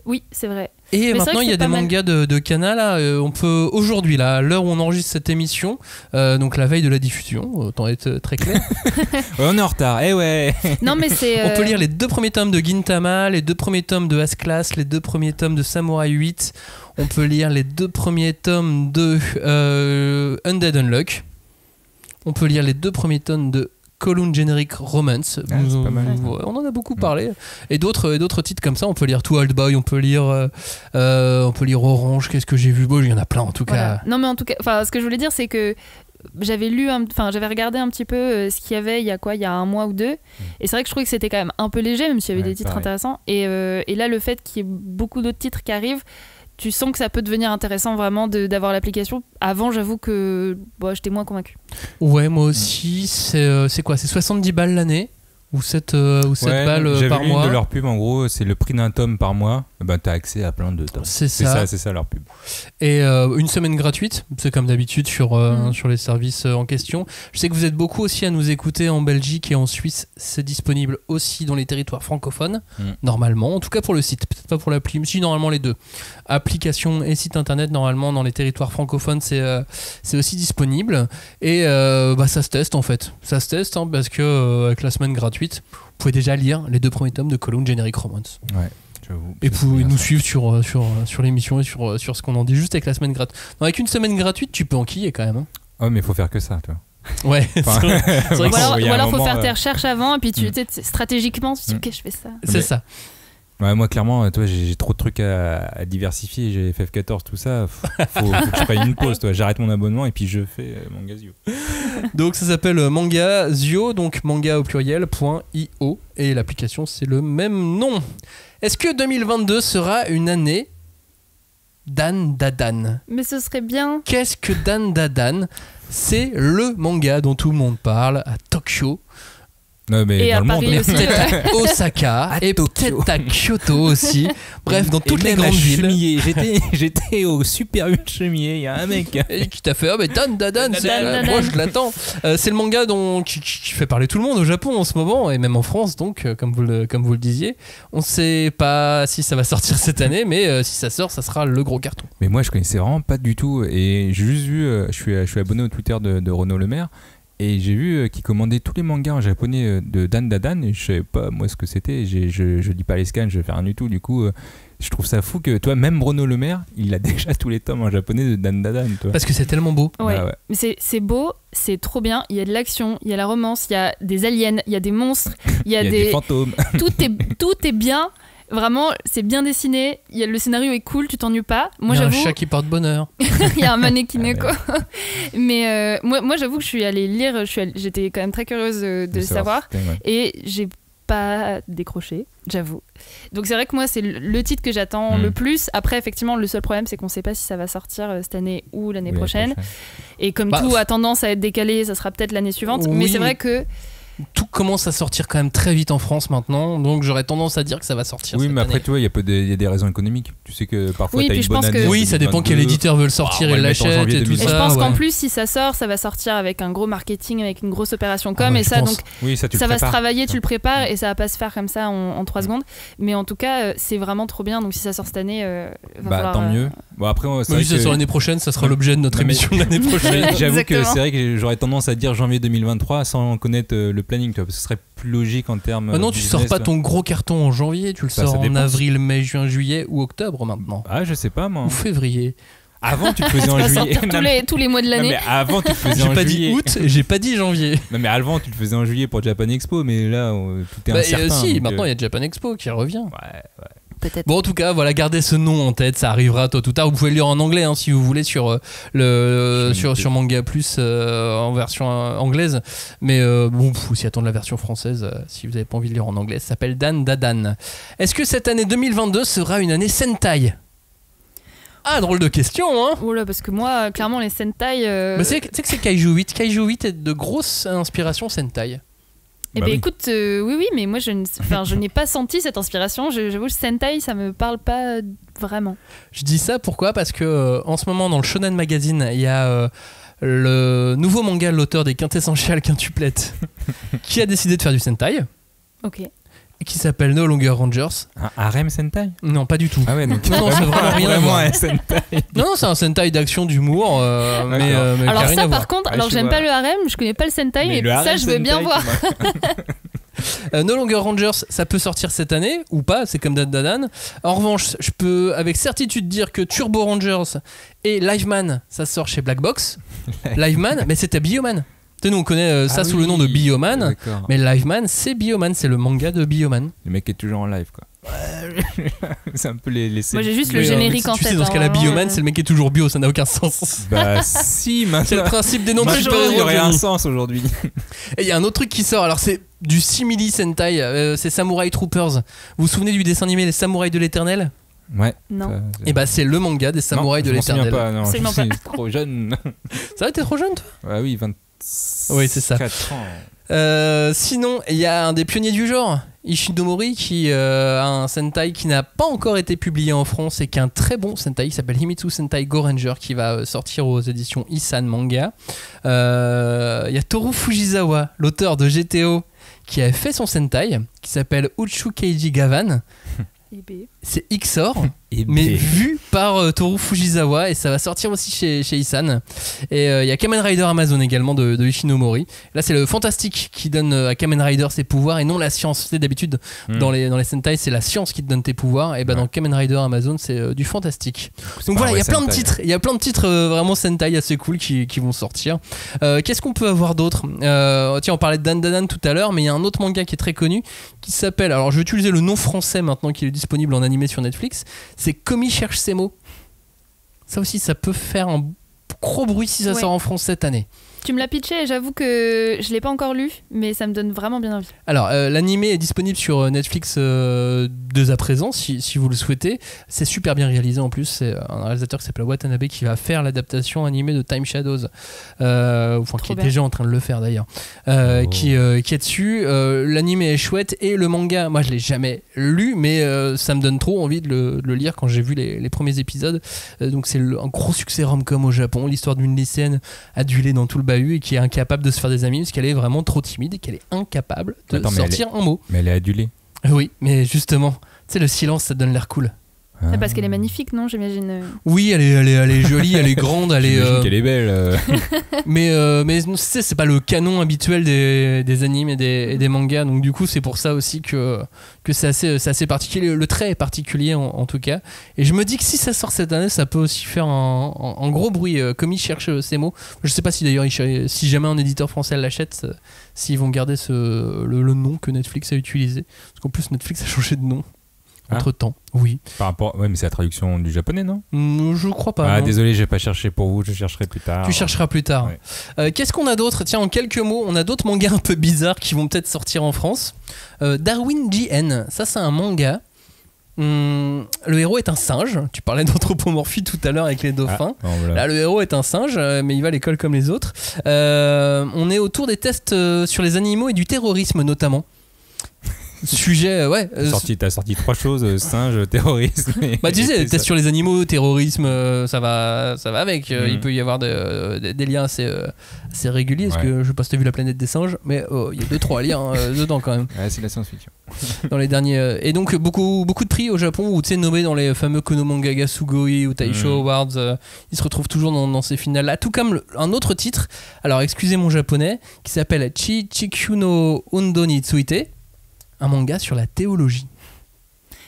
Oui, c'est vrai. Et mais maintenant il y a des mangas de Kana là, on peut aujourd'hui là, à l'heure où on enregistre cette émission, donc la veille de la diffusion, autant être très clair. Ouais, on est en retard, ouais. Non mais c'est. On peut lire les 2 premiers tomes de Gintama, les 2 premiers tomes de As-Class, les 2 premiers tomes de Samurai 8. On peut lire les 2 premiers tomes de Undead Unluck. On peut lire les 2 premiers tomes de Kowloon Generic Romance. C'est pas mal. On en a beaucoup parlé. Et d'autres titres comme ça. On peut lire To Old Boy, on peut lire Orange. Qu'est-ce que j'ai vu? Bon, il y en a plein en tout cas. Non mais en tout cas, ce que je voulais dire c'est que j'avais regardé un petit peu ce qu'il y avait il y a un mois ou 2 et c'est vrai que je trouvais que c'était quand même un peu léger même s'il y avait des titres intéressants et là le fait qu'il y ait beaucoup d'autres titres qui arrivent, tu sens que ça peut devenir intéressant vraiment d'avoir l'application. Avant, j'avoue que j'étais moins convaincue. Ouais, moi aussi. C'est quoi? C'est 70 balles l'année ou 7 balles par mois. De leur pub, en gros, c'est le prix d'un tome par mois. Ben, t'as accès à plein de tomes. C'est ça leur pub. Et une semaine gratuite, c'est comme d'habitude sur les services en question. Je sais que vous êtes beaucoup aussi à nous écouter en Belgique et en Suisse. C'est disponible aussi dans les territoires francophones, normalement. En tout cas pour le site, peut-être pas pour l'appli, mais si, normalement les deux. Application et site internet, normalement dans les territoires francophones, c'est aussi disponible. Et ça se teste en fait. Ça se teste parce que avec la semaine gratuite, vous pouvez déjà lire les 2 premiers tomes de Kowloon Generic Romance. Ouais. Et vous pouvez nous suivre sur l'émission et sur ce qu'on en dit juste avec la semaine gratuite. Avec une semaine gratuite, tu peux enquiller quand même. Oh, mais il faut faire que ça, toi. Ouais, c'est vrai. Ou alors faut faire tes recherches avant et puis tu stratégiquement tu dis ok, je fais ça. C'est ça. Ouais, moi clairement, toi, j'ai trop de trucs à diversifier, j'ai FF14, tout ça, faut que je prenne une pause, toi. J'arrête mon abonnement et puis je fais Mangazio. Donc ça s'appelle Mangazio, donc manga au pluriel.io et l'application c'est le même nom. Est-ce que 2022 sera une année Dan Dadan? Mais ce serait bien. Qu'est-ce que Dan Dadan? C'est le manga dont tout le monde parle à Tokyo. Non, mais et dans à le Paris monde, aussi, à Osaka et peut-être à Kyoto aussi. Bref, dans toutes les grandes villes. J'étais au Super 8 chemillé, il y a un mec et qui t'a fait mais Dan Dadan, moi je l'attends. C'est le manga qui fait parler tout le monde au Japon en ce moment et même en France, donc comme vous le disiez. On sait pas si ça va sortir cette année, mais si ça sort, ça sera le gros carton. Mais moi je connaissais vraiment pas du tout et j'ai juste vu, je suis abonné au Twitter de Renaud Lemaire. Et j'ai vu qu'il commandait tous les mangas en japonais de Dan Dadan et je savais pas moi ce que c'était. Je lis pas les scans, je fais rien du tout. Du coup, je trouve ça fou que toi, même Bruno Le Maire, il a déjà tous les tomes en japonais de Dan Dadan. Toi. Parce que c'est tellement beau. Ouais. Ah ouais. Mais c'est beau, c'est trop bien. Il y a de l'action, il y a la romance, il y a des aliens, il y a des monstres, il y a des fantômes. Tout est bien. Vraiment, c'est bien dessiné. Le scénario est cool, tu t'ennuies pas. Moi, il y a j'avoue, un chat qui porte bonheur. Il y a un mannequin quoi. Mais moi, j'avoue que je suis allée lire. J'étais quand même très curieuse de le savoir. Et j'ai pas décroché, j'avoue. Donc c'est vrai que moi, c'est le titre que j'attends le plus. Après, effectivement, le seul problème, c'est qu'on sait pas si ça va sortir cette année ou l'année prochaine. Et comme tout a tendance à être décalé, ça sera peut-être l'année suivante. Oui, mais c'est vrai que tout commence à sortir quand même très vite en France maintenant, donc j'aurais tendance à dire que ça va sortir. Oui, cette mais après, année. tu vois, il y a des raisons économiques. Tu sais que parfois, oui, t'as une bonne année. Oui, ça dépend quel éditeur veut le sortir et l'achète et tout ça. Et je pense qu'en plus, si ça sort, ça va sortir avec un gros marketing, avec une grosse opération com, et ça, donc ça va se travailler, tu le prépares, et ça va pas se faire comme ça en 3 secondes. Mais en tout cas, c'est vraiment trop bien. Donc si ça sort cette année, tant mieux. Bon, après, oui, ça sort l'année prochaine, ça sera l'objet de notre émission de l'année prochaine. J'avoue que c'est vrai que j'aurais tendance à dire janvier 2023 sans connaître le planning, parce que ce serait plus logique en termes. Non, tu sors pas ton gros carton en janvier, tu le sors en avril, mai, juin, juillet ou octobre maintenant. Ah, je sais pas moi. Ou février. Avant, tu le faisais en Ça va juillet. sortir tous les mois de Non, l'année. mais avant, tu le faisais J'ai en pas juillet. dit août, j'ai pas dit janvier. Non, mais avant, tu le faisais en juillet pour Japan Expo, mais là, tout est incertain. Si, donc, maintenant il y a Japan Expo qui revient. Ouais. Peut-être. Bon, en tout cas, voilà, gardez ce nom en tête, ça arrivera tôt ou tard. Vous pouvez le lire en anglais si vous voulez sur Manga Plus en version anglaise. Mais bon, vous aussi attendre la version française si vous n'avez pas envie de lire en anglais. Ça s'appelle Dan Dadan. Est-ce que cette année 2022 sera une année Sentai ? Ah, drôle de question, hein. Oh là, parce que moi, clairement, les Sentai. Mais tu sais que c'est Kaiju 8. Kaiju 8 est de grosse inspiration Sentai. Eh Bah bien, oui. écoute, oui, mais moi, je n'ai pas senti cette inspiration. J'avoue, le Sentai, ça me parle pas vraiment. Je dis ça pourquoi ? Parce que en ce moment, dans le Shonen Magazine, il y a le nouveau manga de l'auteur des Quintessential Quintuplettes qui a décidé de faire du Sentai, Ok. qui s'appelle No Longer Rangers. Un harem Sentai ? Non, pas du tout. Ah ouais, donc Non, c'est vraiment rien à vraiment voir. un Sentai. Non, c'est un Sentai d'action, d'humour, mais Alors qui a rien ça, à voir. par contre, Ouais, alors je j'aime vois. pas le harem, je connais pas le Sentai, mais le ça, harem je veux bien Sentai, voir. No Longer Rangers, ça peut sortir cette année ou pas, c'est comme Dan Dadan. En revanche, je peux avec certitude dire que Turbo Rangers et Liveman, ça sort chez Black Box. Liveman, mais c'était Bioman. Tu sais, nous on connaît ça Ah sous oui, le nom de Bioman, d'accord. mais Liveman, c'est Bioman, c'est le manga de Bioman. Le mec est toujours en live, quoi. c'est un peu les Moi, j'ai juste le Mais, générique mais en tu tête. sais, dans ce cas-là, vraiment, Bioman, c'est le mec qui est toujours bio, ça n'a aucun sens. Bah si, maintenant. C'est le principe des noms de Maintenant, il y super-héros. aurait un Johnny. sens aujourd'hui. Et il y a un autre truc qui sort, alors c'est du simili Sentai, c'est Samurai Troopers. Vous vous souvenez du dessin animé Les Samouraïs de l'Éternel ? Ouais. Non. Et bah c'est le manga des Samouraïs Non, de je m'en souviens l'Éternel. pas, non, Absolument je suis trop jeune. Ça va, t'es trop jeune toi ? Ah oui, 20. Oui, c'est ça. 4 ans. Sinon, il y a un des pionniers du genre, Ishinomori, qui a un Sentai qui n'a pas encore été publié en France et qui est un très bon Sentai qui s'appelle Himitsu Sentai Go Ranger qui va sortir aux éditions Isan Manga. Il y a Toru Fujisawa, l'auteur de GTO, qui a fait son Sentai qui s'appelle Uchu Keiji Gavan. C'est XOR, mais vu par Toru Fujisawa, et ça va sortir aussi chez Isan. Et il y a Kamen Rider Amazon également de Ishinomori. Là, c'est le fantastique qui donne à Kamen Rider ses pouvoirs et non la science. C'est d'habitude dans les Sentai, c'est la science qui te donne tes pouvoirs. Et bah dans Kamen Rider Amazon, c'est du fantastique. Donc voilà, il y a plein de titres. Il y a plein de titres vraiment Sentai assez cool qui vont sortir. Qu'est-ce qu'on peut avoir d'autre ? Tiens, on parlait de Dan Dadan tout à l'heure, mais il y a un autre manga qui est très connu qui s'appelle. Alors, je vais utiliser le nom français maintenant qu'il est disponible en animé sur Netflix. C'est Komi cherche ses mots. Ça aussi, ça peut faire un gros bruit si ça sort en France cette année. Tu me l'as pitché et j'avoue que je l'ai pas encore lu, mais ça me donne vraiment bien envie. Alors, l'animé est disponible sur Netflix dès à présent, si vous le souhaitez. C'est super bien réalisé en plus. C'est un réalisateur qui s'appelle Watanabe qui va faire l'adaptation animée de Time Shadows, qui est déjà en train de le faire d'ailleurs, qui est dessus. L'animé est chouette et le manga, moi je l'ai jamais lu, mais ça me donne trop envie de le lire quand j'ai vu les premiers épisodes. Donc c'est un gros succès rom-com au Japon, l'histoire d'une lycéenne adulée dans tout le bahut et qui est incapable de se faire des amis parce qu'elle est vraiment trop timide et qu'elle est incapable de sortir un mot. Mais elle est adulée. Oui, mais justement, tu sais, le silence, ça donne l'air cool. C'est parce qu'elle est magnifique, non, j'imagine. Oui, elle est jolie, elle est grande, elle est. J'imagine qu'elle est belle. Mais tu sais, c'est pas le canon habituel des animes et des mangas, donc du coup, c'est pour ça aussi que c'est assez particulier. Le trait est particulier en tout cas. Et je me dis que si ça sort cette année, ça peut aussi faire un gros bruit. Comme ils cherchent ces mots. Je sais pas si d'ailleurs, si jamais un éditeur français l'achète, s'ils vont garder le nom que Netflix a utilisé. Parce qu'en plus, Netflix a changé de nom. Entre temps, oui. Par rapport, ouais, mais c'est la traduction du japonais, non ? Je crois pas. Ah, non. désolé, j'ai pas cherché pour vous, je chercherai plus tard. Tu chercheras plus tard. Ouais. Qu'est-ce qu'on a d'autre ? Tiens, en quelques mots, on a d'autres mangas un peu bizarres qui vont peut-être sortir en France. Darwin GN, ça c'est un manga. Le héros est un singe. Tu parlais d'anthropomorphie tout à l'heure avec les dauphins. Ah, bon, voilà. Là, le héros est un singe, mais il va à l'école comme les autres. On est autour des tests sur les animaux et du terrorisme notamment. Sujet, ouais. T'as sorti 3 choses, singe, terrorisme. Bah tu sais, tests sur les animaux, terrorisme, ça va avec. Il peut y avoir des liens assez réguliers. Parce que je sais pas si t'as vu La planète des singes, mais il y a 2-3 liens dedans quand même. Ouais, c'est de la science-fiction. Dans les derniers. Et donc beaucoup de prix au Japon où tu sais, nommés dans les fameux Konomanga Sugoi ou Taisho Awards, ils se retrouvent toujours dans ces finales là. Tout comme un autre titre, alors excusez mon japonais, qui s'appelle Chikyu no Undo ni Tsuite. Un manga sur la théologie.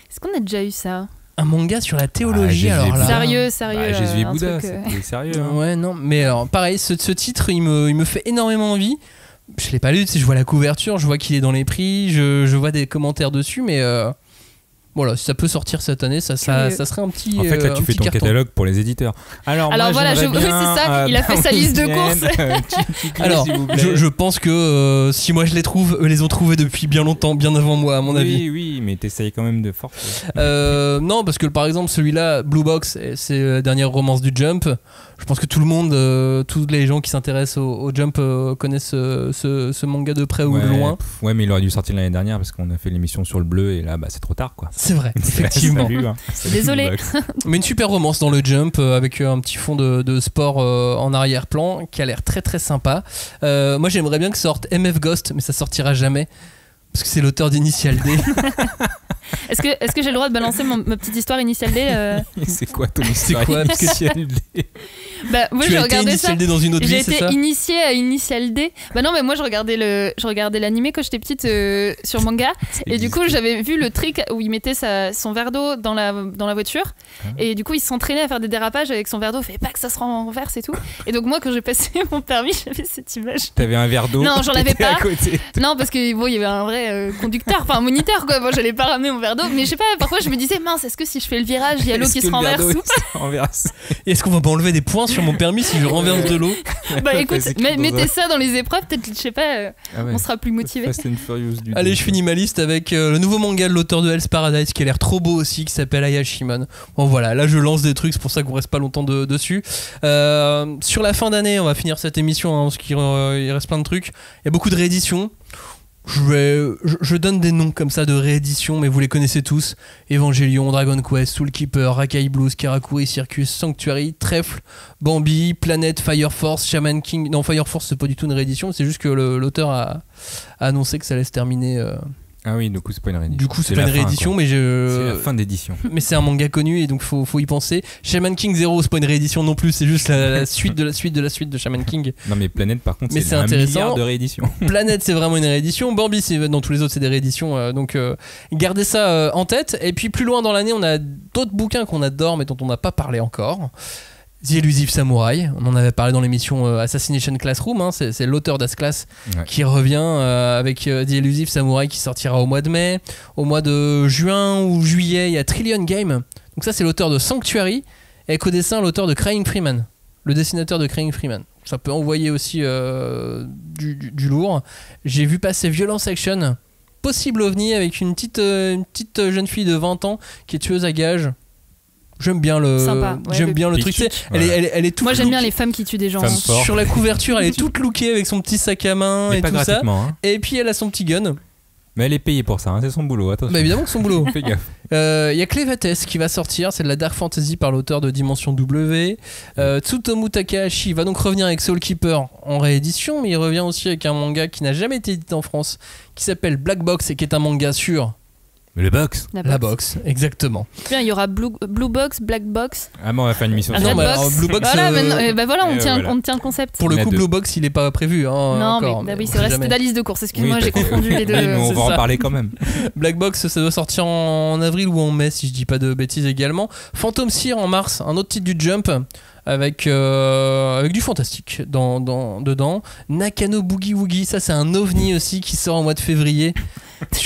Est-ce qu'on a déjà eu ça ? Un manga sur la théologie, alors là. Sérieux. Jésus et un Bouddha, truc, c'est sérieux. Hein. Ouais, non, mais alors pareil, ce titre, il me fait énormément envie. Je l'ai pas lu, tu sais, je vois la couverture, je vois qu'il est dans les prix, je vois des commentaires dessus, mais voilà, si ça peut sortir cette année, ça serait un petit. En fait, là, tu fais ton carton. catalogue pour les éditeurs. Alors moi, voilà, oui, c'est ça, il a fait sa liste de courses. Alors, je pense que si moi je les trouve, eux les ont trouvés depuis bien longtemps, bien avant moi, à mon avis. Oui, mais t'essayes quand même de force. Non, parce que par exemple, celui-là, Blue Box, c'est la dernière romance du Jump. Je pense que tout le monde, tous les gens qui s'intéressent au Jump connaissent ce manga de près ou de loin. Ouais, mais il aurait dû sortir l'année dernière parce qu'on a fait l'émission sur le bleu et là, c'est trop tard, quoi. C'est vrai, effectivement. Salut, Désolé. Mais une super romance dans le Jump avec un petit fond de sport en arrière-plan qui a l'air très très sympa. Moi, j'aimerais bien que sorte MF Ghost, mais ça sortira jamais. Parce que c'est l'auteur d'Initial D. Est-ce que j'ai le droit de balancer ma petite histoire Initial D C'est quoi ton histoire? C'est quoi Initial D? Bah, moi, tu j'ai as été regardé Initial ça. D dans une autre J'ai vie, c'est été ça? initiée à Initial D. Bah non, mais moi je regardais l'animé quand j'étais petite sur manga. Et du coup, j'avais vu le trick où il mettait son verre d'eau dans la voiture. Et du coup, il s'entraînait à faire des dérapages avec son verre d'eau. Fait pas que ça se renverse et tout. Et donc, moi, quand j'ai passé mon permis, j'avais cette image. T'avais un verre d'eau? Non, j'en avais pas. À côté. Non, parce que bon, il y avait un vrai conducteur, enfin un moniteur quoi. Moi, j'allais pas ramener mon verre d'eau. Mais je sais pas, parfois je me disais, mince, est-ce que si je fais le virage, il y a l'eau qui se renverse Et est-ce qu'on va pas enlever des points sur mon permis si je renverse de l'eau? Bah écoute, mettez ça dans les épreuves, peut-être, je sais pas, on sera plus motivé. Fast and Furious du Allez, je finis ma liste avec le nouveau manga de l'auteur de Hell's Paradise qui a l'air trop beau aussi, qui s'appelle Ayashimon. Bon voilà, là je lance des trucs, c'est pour ça qu'on reste pas longtemps dessus. Sur la fin d'année, on va finir cette émission, hein, parce qu'il reste plein de trucs. Il y a beaucoup de rééditions. Je donne des noms comme ça de rééditions, mais vous les connaissez tous. Evangelion, Dragon Quest, Soul Keeper, Rakai Blues, Karakuri Circus, Sanctuary, Trèfle, Bambi, Planète, Fire Force, Shaman King. Non, Fire Force c'est pas du tout une réédition, c'est juste que l'auteur a annoncé que ça allait se terminer. Ah oui, du coup c'est pas une réédition. Du coup c'est pas une réédition, mais c'est la fin d'édition. Mais c'est un manga connu et donc faut y penser. Shaman King 0 c'est pas une réédition non plus, c'est juste la suite de la suite de la suite de Shaman King. Non mais Planète par contre c'est intéressant. 1 milliard de rééditions. Planète c'est vraiment une réédition. Bambi c'est dans tous les autres c'est des rééditions. Donc gardez ça en tête. Et puis plus loin dans l'année on a d'autres bouquins qu'on adore mais dont on n'a pas parlé encore. The Elusive Samurai, on en avait parlé dans l'émission Assassination Classroom, hein, c'est l'auteur d'As-Class qui revient avec The Elusive Samurai qui sortira au mois de mai. Au mois de juin ou juillet, il y a Trillion Game. Donc ça c'est l'auteur de Sanctuary, et qu'au dessin l'auteur de Crying Freeman, le dessinateur de Crying Freeman. Ça peut envoyer aussi du lourd. J'ai vu passer Violence Action, possible ovni avec une petite jeune fille de 20 ans qui est tueuse à gages. J'aime bien le truc. Elle est toute. Moi j'aime bien les femmes qui tuent des gens. Sur la couverture, elle est toute lookée avec son petit sac à main mais et pas tout ça. Hein. Et puis elle a son petit gun. Mais elle est payée pour ça, hein, c'est son boulot. Attention. Bah évidemment que son boulot. Fais gaffe. Y a Clévates qui va sortir, c'est de la Dark Fantasy par l'auteur de Dimension W. Tsutomu Takahashi va donc revenir avec Soul Keeper en réédition, mais il revient aussi avec un manga qui n'a jamais été édité en France, qui s'appelle Black Box et qui est un manga sur. Le box. La box, exactement. Bien, il y aura Blue Box, Black Box. Ah bon, on va faire une émission sur Blue Box. Voilà, on tient le concept. Pour le coup, Blue Box, il n'est pas prévu. Hein, non, encore, mais oui, c'est vrai, c'était la liste de courses. Excuse-moi, j'ai confondu les deux. Oui, mais on va en parler quand même. Black Box, ça doit sortir en avril ou en mai, si je dis pas de bêtises également. Phantom Seer en mars, un autre titre du Jump. Avec du fantastique dedans. Nakano Boogie Woogie, ça c'est un ovni aussi qui sort en mois de février,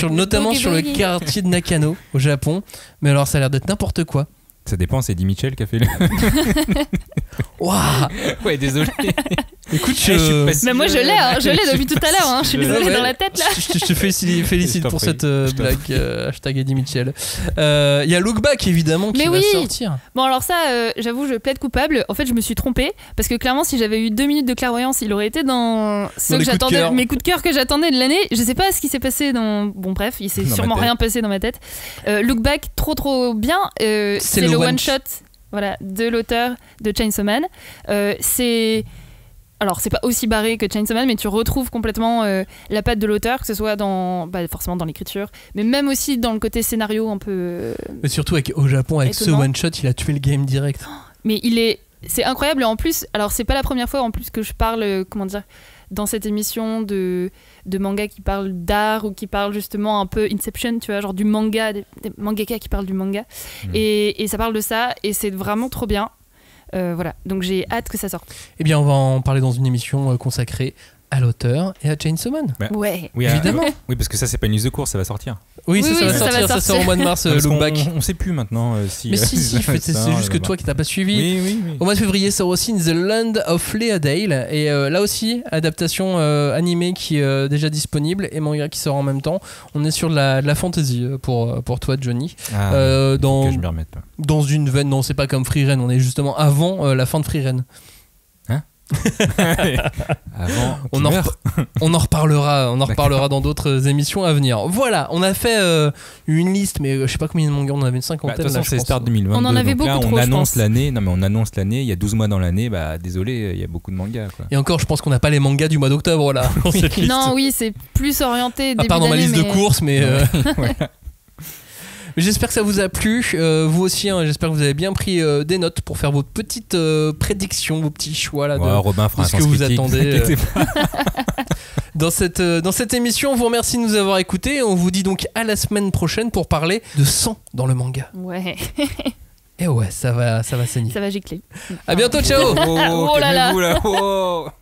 notamment sur le quartier de Nakano au Japon. Mais alors ça a l'air d'être n'importe quoi. Ça dépend, c'est Eddie Mitchell qui a fait le. Waouh. Ouais, désolé. Écoute, mais moi je l'ai depuis tout à l'heure. Hein. Je suis désolé dans la tête là. Je te félicite pour cette blague. Hashtag Eddie Mitchell. Il y a Look Back évidemment qui va sortir. Bon alors ça, j'avoue, je plaide coupable. En fait, je me suis trompée parce que clairement, si j'avais eu 2 minutes de clairvoyance, il aurait été dans ceux que j'attendais, mes coups de cœur que j'attendais de l'année. Je sais pas ce qui s'est passé dans. Bon bref, il s'est sûrement rien passé dans ma tête. Look Back, trop bien. C'est le one shot. Voilà, de l'auteur de Chainsaw Man. Alors, c'est pas aussi barré que Chainsaw Man, mais tu retrouves complètement la patte de l'auteur, que ce soit forcément dans l'écriture, mais même aussi dans le côté scénario un peu. Mais surtout au Japon, avec étonnant. Ce one shot, il a tué le game direct. Mais c'est incroyable. En plus, alors c'est pas la première fois en plus que je parle, dans cette émission de manga qui parlent d'art ou qui parlent justement un peu Inception, tu vois, genre du manga, des mangaka qui parlent du manga. Et ça parle de ça et c'est vraiment trop bien. Voilà, donc j'ai hâte que ça sorte. Eh bien, on va en parler dans une émission consacrée à l'auteur et à Chainsaw Man. Ouais. Oui, évidemment. Oui, parce que ça, c'est pas une news de course, ça va sortir. Oui, ça va sortir. Ça sort au mois de mars, Look Back. On sait plus maintenant si. Mais si, c'est juste que toi qui t'as pas suivi. Oui. Au mois de février sort aussi The Land of Leadale. Et là aussi, adaptation animée qui est déjà disponible et manga qui sort en même temps. On est sur de la fantasy pour toi, Johnny. Que je m'y remette. Dans une veine, non, c'est pas comme Free Ren. On est justement avant la fin de Free Ren. Avant, on en reparlera dans d'autres émissions à venir. Voilà, on a fait une liste, mais je sais pas combien de mangas, on en avait une cinquantaine. De toute façon, c'est Start 2022. On en avait beaucoup là, trop, on annonce je pense. l'année. Non, mais on annonce l'année. Il y a 12 mois dans l'année. Désolé, il y a beaucoup de mangas. Quoi. Et encore, je pense qu'on n'a pas les mangas du mois d'octobre là. Dans cette liste. Non, oui, c'est plus orienté. À part dans ma liste de courses, mais. Voilà. J'espère que ça vous a plu, vous aussi, j'espère que vous avez bien pris des notes pour faire vos petites prédictions, vos petits choix là, Robin fera de ce un que sens vous critique, attendez. Dans cette émission, on vous remercie de nous avoir écoutés. On vous dit donc à la semaine prochaine pour parler de sang dans le manga. Ouais. Et ouais, ça va saigner. Ça va gicler. À bientôt, ciao. Oh là là. Calmez-vous, là.